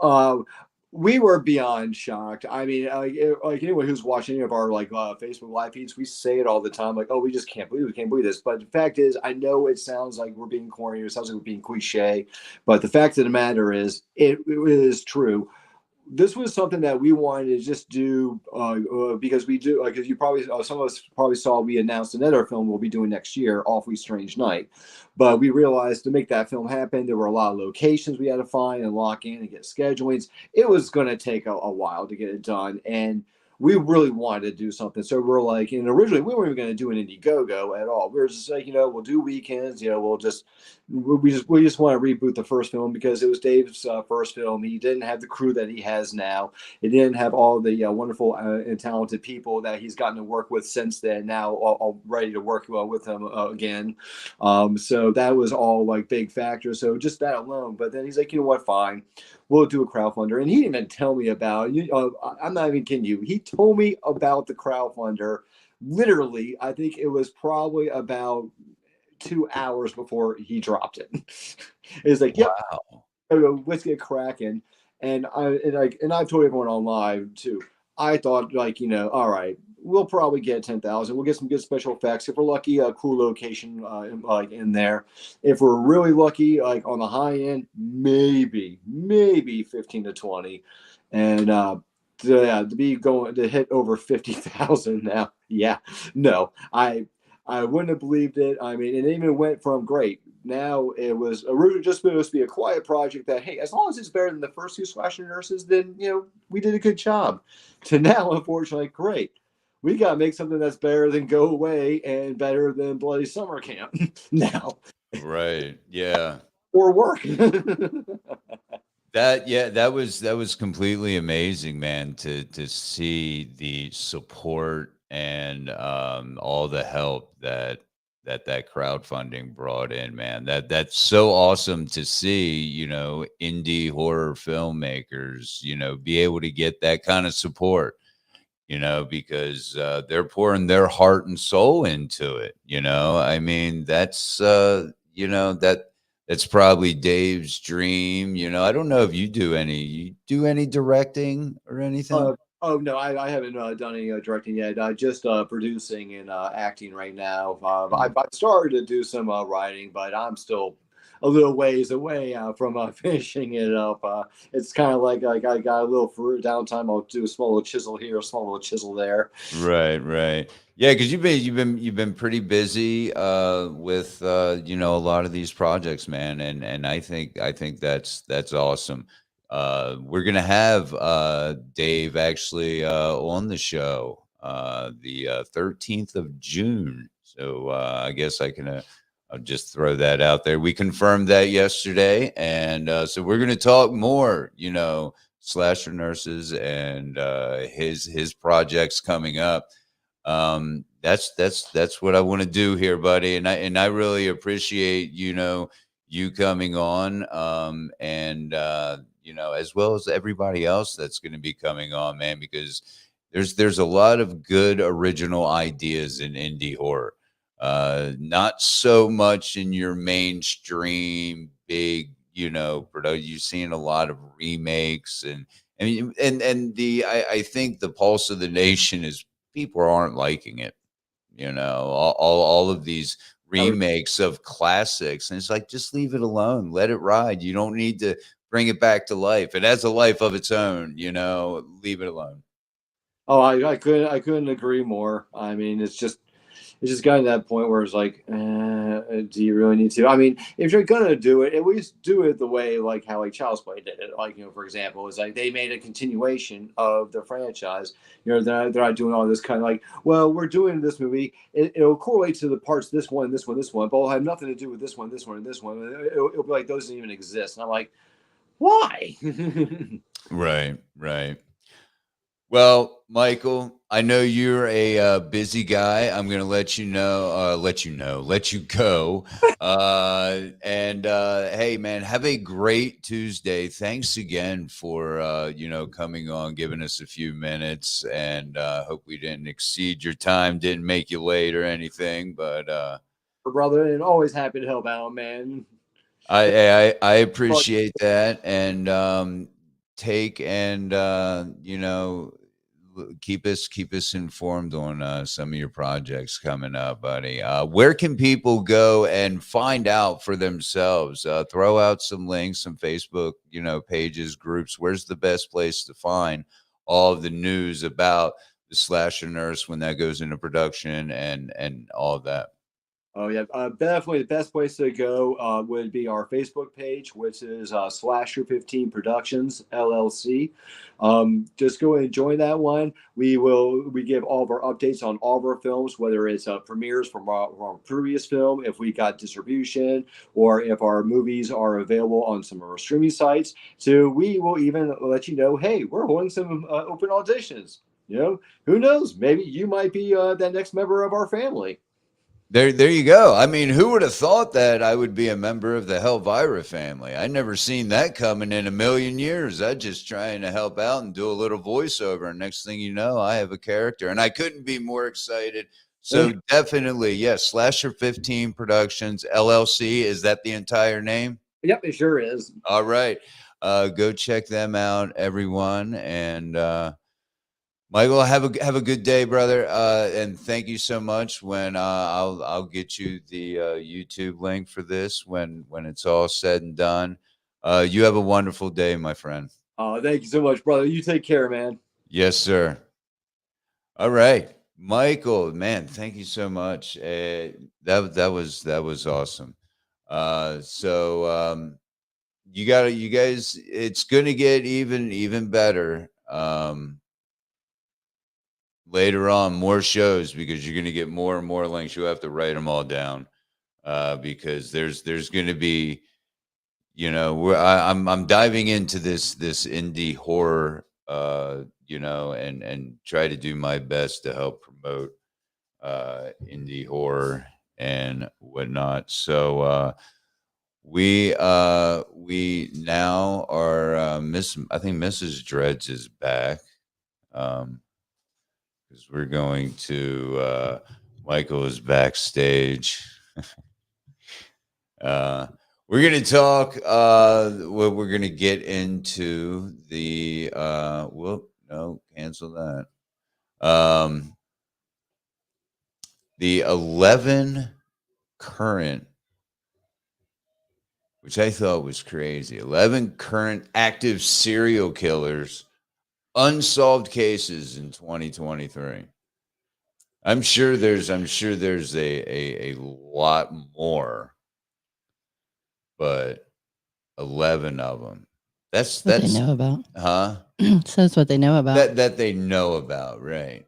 we were beyond shocked. I mean, like anyone who's watching any of our Facebook live feeds, we say it all the time, like, oh, we just can't believe this. But the fact is, I know it sounds like we're being corny, it sounds like we're being cliche, but the fact of the matter is, it is true. This was something that we wanted to just do because we do, like, as you probably, some of us probably saw, we announced another film we'll be doing next year, Awfully Strange Night. But we realized to make that film happen, there were a lot of locations we had to find and lock in and get schedulings. It was going to take a while to get it done. And we really wanted to do something. So we're like, and originally we weren't even going to do an Indiegogo at all. We were just like, we'll do weekends. We just want to reboot the first film because it was Dave's first film. He didn't have the crew that he has now. He didn't have all the wonderful and talented people that he's gotten to work with since then. Now all ready to work with him again. So that was all like big factors. So just that alone. But then he's like, you know what? Fine, we'll do a crowdfunder. And he didn't even tell me about it. I'm not even kidding you. He told me about the crowdfunder. Literally, I think it was probably about 2 hours before he dropped it. It's like, yep, Wow. let's get cracking. And I've told everyone on live too. I thought like, all right, we'll probably get 10,000. We'll get some good special effects. If we're lucky, a cool location in there. If we're really lucky, like on the high end, maybe 15 to 20. And to be going to hit over 50,000 now. Yeah, no, I wouldn't have believed it. I mean, it even went from great. Now it was originally just supposed to be a quiet project that, hey, as long as it's better than the first two Slasher Nurses, then, we did a good job. To now, unfortunately, great. We got to make something that's better than Go Away and better than Bloody Summer Camp now. Right. Yeah. Or work. That was completely amazing, man, to see the support and all the help that crowdfunding brought in, man. That's so awesome to see, indie horror filmmakers, be able to get that kind of support, because they're pouring their heart and soul into it. I mean, that's probably Dave's dream. I don't know if you do any directing or anything. Oh no, I haven't done any directing yet. Just producing and acting right now. I've started to do some writing, but I'm still a little ways away from finishing it up. It's kind of like I got a little for downtime. I'll do a small little chisel here, a small little chisel there. Right. Yeah, because you've been pretty busy with a lot of these projects, man, and I think that's awesome. We're gonna have Dave actually on the show the 13th of June. So I guess I'll just throw that out there. We confirmed that yesterday, and so we're gonna talk more. Slasher Nurses and his projects coming up. That's what I want to do here, buddy, and I really appreciate you coming on, and as well as everybody else that's going to be coming on, man, because there's a lot of good original ideas in indie horror, not so much in your mainstream big you've seen a lot of remakes, and I mean, I think the pulse of the nation is people aren't liking it. All of these remakes of classics, and it's like, just leave it alone, let it ride. You don't need to bring it back to life. It has a life of its own. Leave it alone. Oh, I couldn't agree more. I mean, it's just gotten to that point where it's like, do you really need to? I mean, if you're gonna do it, at least do it the way like how like Child's Play did it. Like, for example, it's like they made a continuation of the franchise. They're not doing all this kind of like, well, we're doing this movie. It'll correlate to the parts this one, but it'll have nothing to do with this one, and this one. It'll be like those doesn't even exist. And I'm like, why? Right. Well, Michael, I know you're a busy guy. I'm going to let you go. And hey, man, have a great Tuesday. Thanks again for, coming on, giving us a few minutes, and hope we didn't exceed your time, didn't make you late or anything, but brother, and always happy to help out, man. I appreciate that. And take and, keep us informed on some of your projects coming up, buddy. Where can people go and find out for themselves? Throw out some links, some Facebook, pages, groups. Where's the best place to find all of the news about the Slasher Nurse when that goes into production and all of that? Oh yeah, definitely the best place to go would be our Facebook page, which is Slasher 15 Productions LLC. Just go and join that one. We give all of our updates on all of our films, whether it's premieres from our previous film, if we got distribution, or if our movies are available on some of our streaming sites. So we will even let you know, hey, we're holding some open auditions. You know, who knows? Maybe you might be that next member of our family. There you go. I mean, who would have thought that I would be a member of the Helvira family? I never seen that coming in a million years. I just trying to help out and do a little voiceover. And next thing you know, I have a character, and I couldn't be more excited. So definitely, yes, Slasher 15 Productions LLC. Is that the entire name? Yep, it sure is. All right. Go check them out, everyone. And Michael, have a good day, brother, and thank you so much. When I'll get you the YouTube link for this when it's all said and done. You have a wonderful day, my friend. Oh, thank you so much, brother. You take care, man. Yes, sir. All right, Michael, man, thank you so much. That was awesome. So you guys, it's gonna get even better. Later on, more shows, because you're going to get more and more links. You have to write them all down because there's going to be, I'm diving into this indie horror, and try to do my best to help promote indie horror and whatnot. So we now are I think Mrs. Dredge is back. Because we're going to Michael is backstage. We're going to talk. We're going to get into the. No, cancel that. The 11 current, which I thought was crazy. 11 current active serial killers, unsolved cases in 2023. I'm sure there's a lot more, but 11 of them. That's what they know about. Huh? Says what they know about. That they know about, right?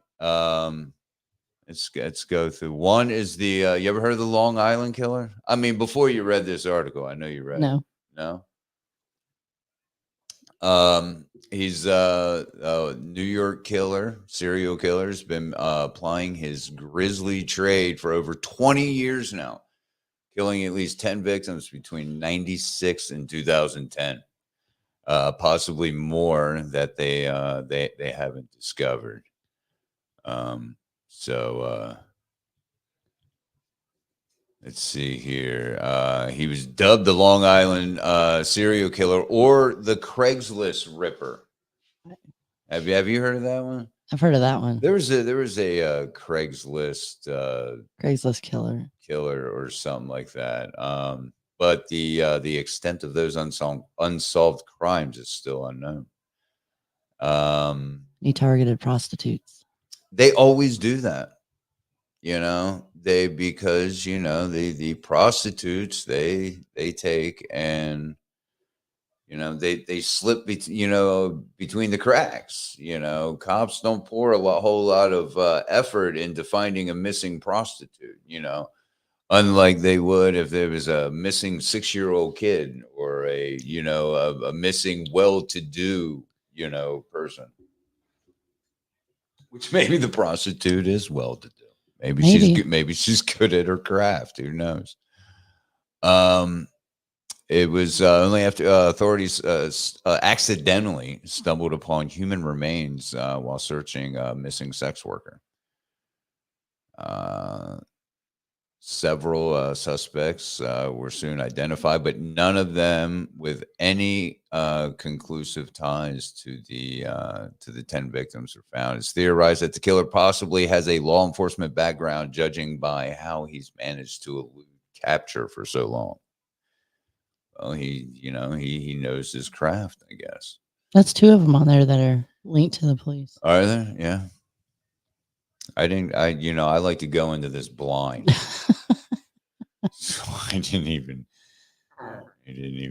Let's go through. One is the you ever heard of the Long Island Killer? I mean, before you read this article, I know you read it. No. He's a New York killer, serial killer. Has been applying his grisly trade for over 20 years now, killing at least 10 victims between 96 and 2010, possibly more that they haven't discovered. Let's see here. He was dubbed the Long Island serial killer, or the Craigslist Ripper. Have you heard of that one? I've heard of that one. There was a Craigslist killer or something like that. But the extent of those unsolved crimes is still unknown. He targeted prostitutes. They always do that. Because the prostitutes they take and they slip between the cracks. Cops don't pour a whole lot of effort into finding a missing prostitute, unlike they would if there was a missing 6-year-old kid or a missing well-to-do person, which maybe the prostitute is well-to-do. Maybe she's good at her craft. Who knows? It was only after authorities accidentally stumbled upon human remains while searching a missing sex worker. Several suspects were soon identified, but none of them with any conclusive ties to the 10 victims were found. It's theorized that the killer possibly has a law enforcement background, judging by how he's managed to elude capture for so long. Well, he knows his craft, I guess. That's 2 of them on there that are linked to the police. Are there? Yeah. I like to go into this blind. So I didn't even.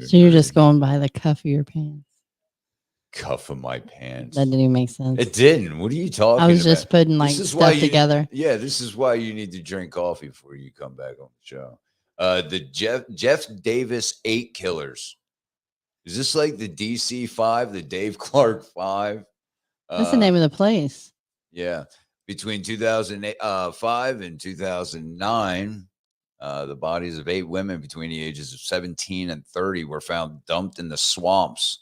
So you're just read going by the cuff of your pants. cuff of my pants. That didn't even make sense. It didn't. What are you talking about? I was just putting like This is why stuff together. Yeah, this is why you need to drink coffee before you come back on the show. The Jeff Davis 8 killers. Is this like the DC 5, the Dave Clark 5? That's the name of the place. Yeah. Between 2005 and 2009, the bodies of 8 women between the ages of 17 and 30 were found dumped in the swamps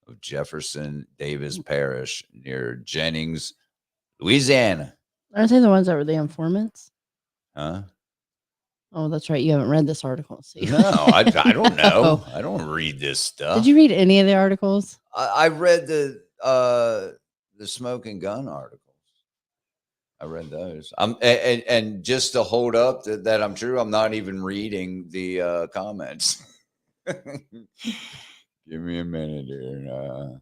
of Jefferson Davis Parish near Jennings, Louisiana. Aren't they the ones that were the informants? Huh? Oh, that's right. You haven't read this article. So No, I don't know. I don't read this stuff. Did you read any of the articles? I read the smoking gun articles. I read those. And just to hold up that I'm true, I'm not even reading the comments. Give me a minute here.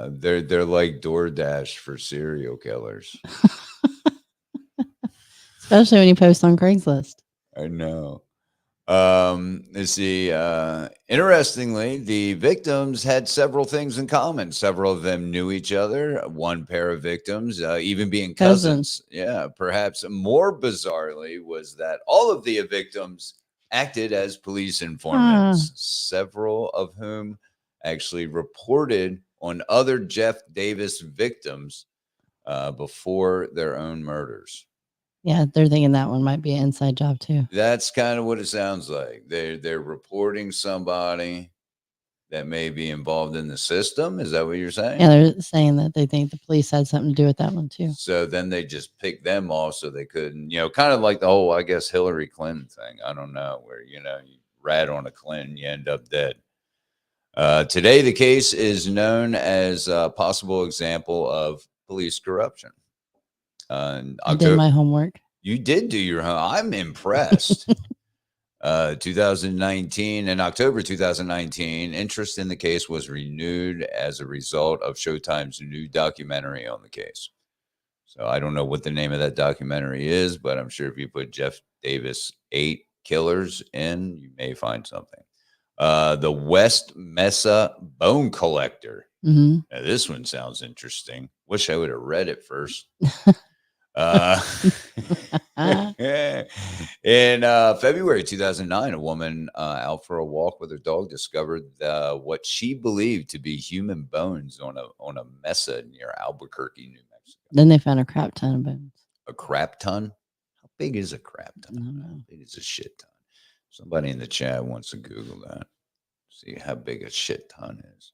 They're like DoorDash for serial killers. Especially when you post on Craigslist. I know. Let's see. Interestingly, the victims had several things in common. Several of them knew each other. One pair of victims, even being cousins. Yeah. Perhaps more bizarrely was that all of the victims acted as police informants, several of whom actually reported on other Jeff Davis victims before their own murders. Yeah, they're thinking that one might be an inside job too. That's kind of what it sounds like. They're reporting somebody that may be involved in the system. Is that what you're saying? Yeah, they're saying that they think the police had something to do with that one too. So then they just picked them off so they couldn't, kind of like the whole, I guess, Hillary Clinton thing. I don't know, where, you rat on a Clinton, you end up dead. Today, the case is known as a possible example of police corruption. I did my homework. You did do your homework. I'm impressed. 2019, in October 2019, interest in the case was renewed as a result of Showtime's new documentary on the case. So I don't know what the name of that documentary is, but I'm sure if you put Jeff Davis 8 killers in, you may find something. The West Mesa Bone Collector. Mm-hmm. Now, this one sounds interesting. Wish I would have read it first. In February 2009, a woman out for a walk with her dog discovered what she believed to be human bones on a mesa near Albuquerque, New Mexico. Then they found a crap ton of bones. A crap ton? How big is a crap ton? I don't know. How big is a shit ton? Somebody in the chat wants to Google that. See how big a shit ton is.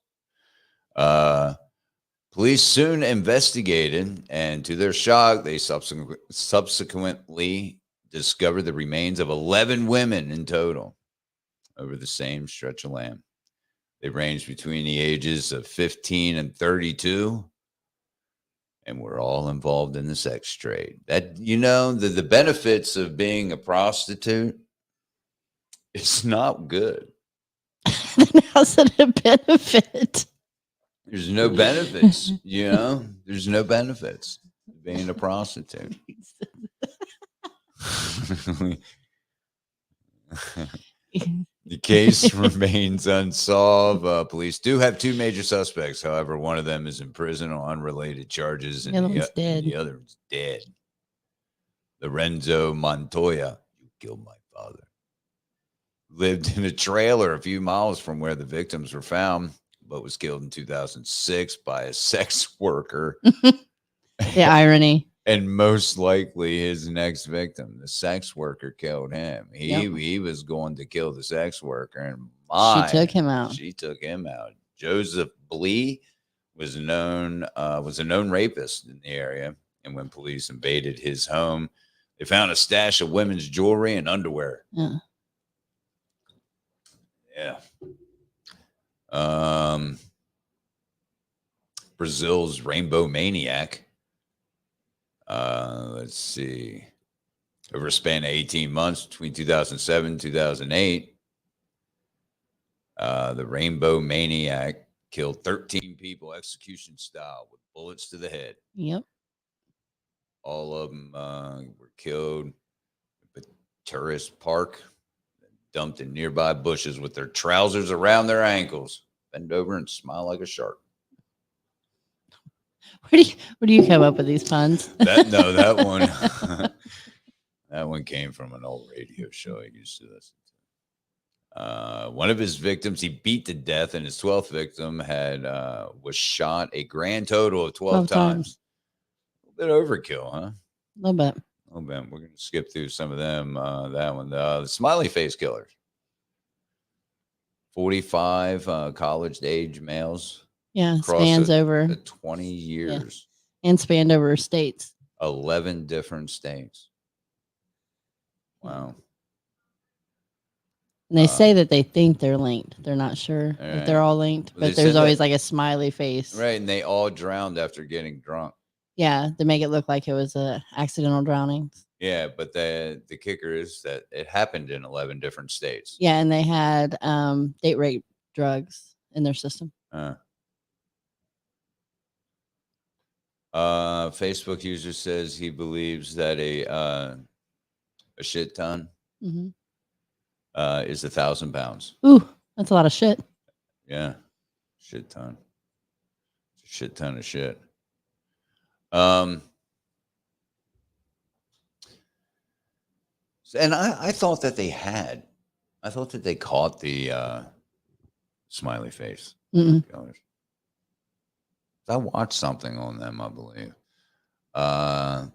Police soon investigated, and to their shock, they subsequently discovered the remains of 11 women in total over the same stretch of land. They ranged between the ages of 15 and 32, and were all involved in the sex trade. That, the benefits of being a prostitute, it's not good. How's it a benefit? There's no benefits, There's no benefits of being a prostitute. The case remains unsolved. Police do have 2 major suspects. However, one of them is in prison on unrelated charges, and The other one's dead. The other one's dead. Lorenzo Montoya, you killed my father, lived in a trailer a few miles from where the victims were found, but was killed in 2006 by a sex worker. The irony. And most likely his next victim, the sex worker, killed him. He was going to kill the sex worker, and she took him out. She took him out. Joseph Blee was a known rapist in the area, and when police invaded his home, they found a stash of women's jewelry and underwear. Yeah. Brazil's Rainbow Maniac. Let's see. Over a span of 18 months between 2007 and 2008, the Rainbow Maniac killed 13 people execution style with bullets to the head. Yep. All of them were killed. But tourist park, dumped in nearby bushes with their trousers around their ankles, bend over and smile like a shark. Where do you come up with these puns? That one that one came from an old radio show I used to listen to. One of his victims he beat to death, and his 12th victim was shot a grand total of 12 times. A little bit overkill, huh? A little bit. Oh, man, we're going to skip through some of them. That one, the smiley face killers. 45 college-age males. Yeah, spans over 20 years. Yeah. And spanned over states. 11 different states. Wow. And they say that they think they're linked. They're not sure if they're all linked, Well, but there's always like a smiley face. Right, and they all drowned after getting drunk. Yeah, to make it look like it was a accidental drowning. Yeah, but the kicker is that it happened in 11 different states. Yeah, and they had date rape drugs in their system. Facebook user says he believes that a shit ton is 1,000 pounds. Ooh, that's a lot of shit. Yeah, shit ton. Shit ton of shit. And I thought that I thought that they caught the smiley face. I watched something on them, I believe. The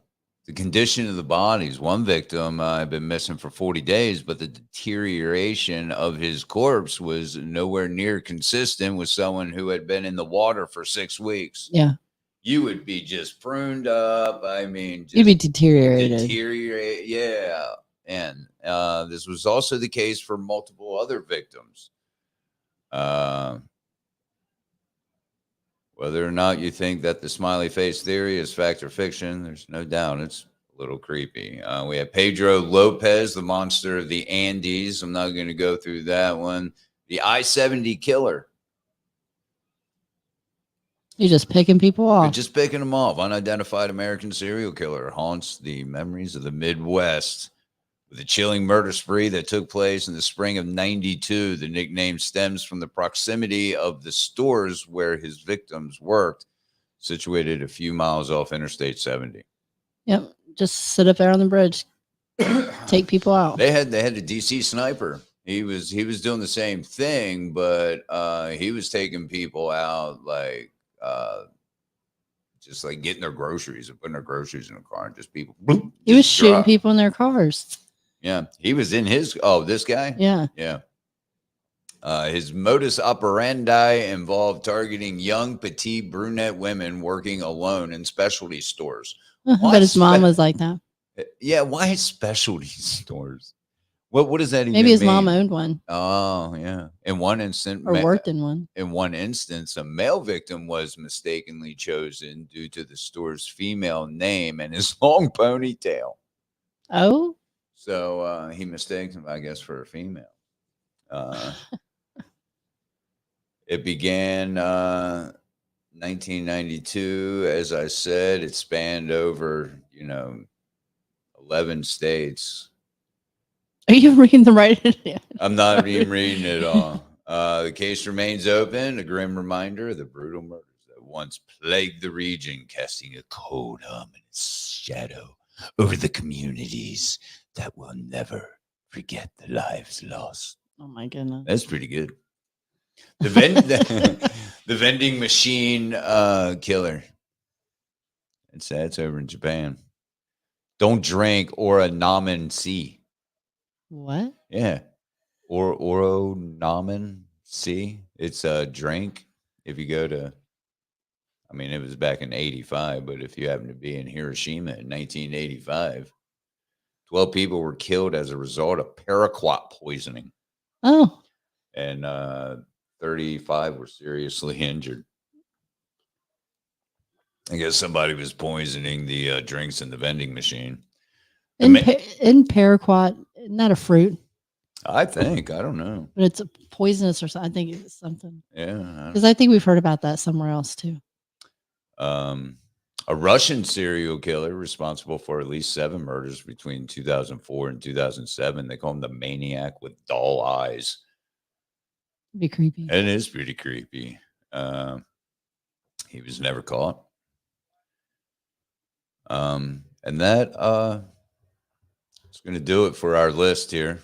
condition of the bodies. One victim had been missing for 40 days, but the deterioration of his corpse was nowhere near consistent with someone who had been in the water for 6 weeks. Yeah. You would be just pruned up. I mean, just you'd be deteriorated. Yeah. And this was also the case for multiple other victims. Whether or not you think that the smiley face theory is fact or fiction, there's no doubt it's a little creepy. We have Pedro Lopez, the monster of the Andes. I'm not going to go through that one. The I-70 killer. You're just picking people off. You're just picking them off. Unidentified American serial killer haunts the memories of the Midwest with a chilling murder spree that took place in the spring of '92. The nickname stems from the proximity of the stores where his victims worked, situated a few miles off Interstate 70. Yep. Just sit up there on the bridge, take people out. They had a DC sniper. He was doing the same thing, but he was taking people out like just like getting their groceries and putting their groceries in a car, and just people. Bloop, he was shooting people in their cars. Yeah, he was in his. This guy. Yeah. His modus operandi involved targeting young, petite, brunette women working alone in specialty stores. But his mom was like that. Yeah, why specialty stores? What does that even mean? Maybe his mom owned one. Oh, yeah. In one instance, or worked in one. In one instance, a male victim was mistakenly chosen due to the store's female name and his long ponytail. Oh. So he mistaked him, I guess, for a female. It began 1992. As I said, it spanned over, 11 states. Are you reading the right? I'm not even reading it all. The case remains open, a grim reminder of the brutal murders that once plagued the region, casting a cold, ominous shadow over the communities that will never forget the lives lost. Oh, my goodness. That's pretty good. The vending machine killer. That's over in Japan. Don't drink Oronamen C. What? Yeah. Oronamen C. It's a drink. If you go to, it was back in 85, but if you happen to be in Hiroshima in 1985, 12 people were killed as a result of paraquat poisoning. Oh. And 35 were seriously injured. I guess somebody was poisoning the drinks in the vending machine. In paraquat, isn't that a fruit? I think. I don't know. But it's poisonous or something. I think it's something. Yeah. Because I think we've heard about that somewhere else too. A Russian serial killer responsible for at least 7 murders between 2004 and 2007. They call him the maniac with doll eyes. Be creepy. It is pretty creepy. He was never caught. And that is going to do it for our list here.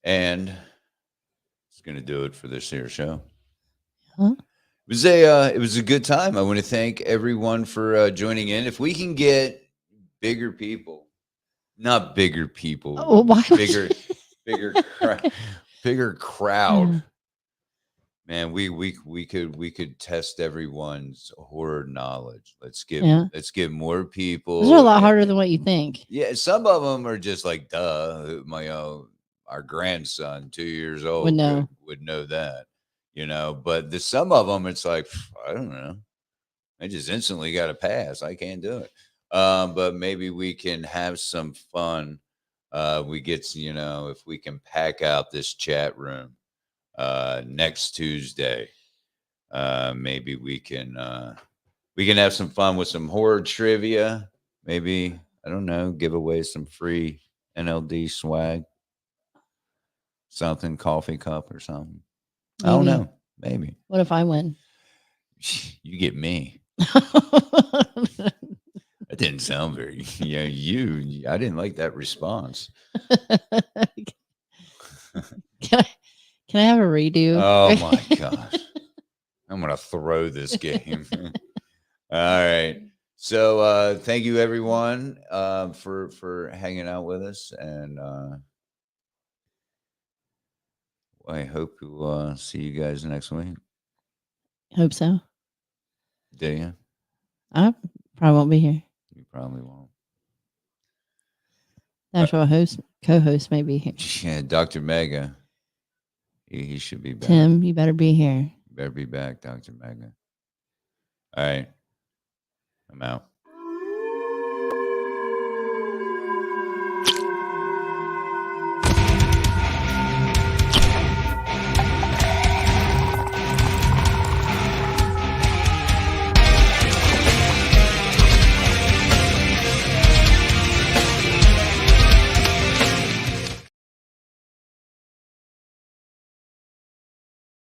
And it's going to do it for this here show. Huh? It was a good time. I want to thank everyone for joining in. If we can get bigger people, not bigger people, Oh, why? bigger crowd. Man, we could test everyone's horror knowledge. Let's get more people. Those are a lot harder than what you think. Yeah, some of them are just like duh. Our grandson, 2 years old, would know that. But some of them, it's like, I don't know. I just instantly got a pass. I can't do it. But maybe we can have some fun. We get, if we can pack out this chat room next Tuesday, maybe we can have some fun with some horror trivia. Maybe, I don't know, give away some free NLD swag, something, coffee cup or something. Maybe. I don't know. Maybe. What if I win? You get me. That didn't sound very. Yeah, I didn't like that response. Can I have a redo? Oh my gosh. I'm gonna throw this game. All right. So thank you everyone for hanging out with us, and I hope to see you guys next week. Hope so. Do you? I probably won't be here. You probably won't. The actual co-host may be here. Yeah, Dr. Mega. He should be back. Tim, you better be here. You better be back, Dr. Mega. All right. I'm out.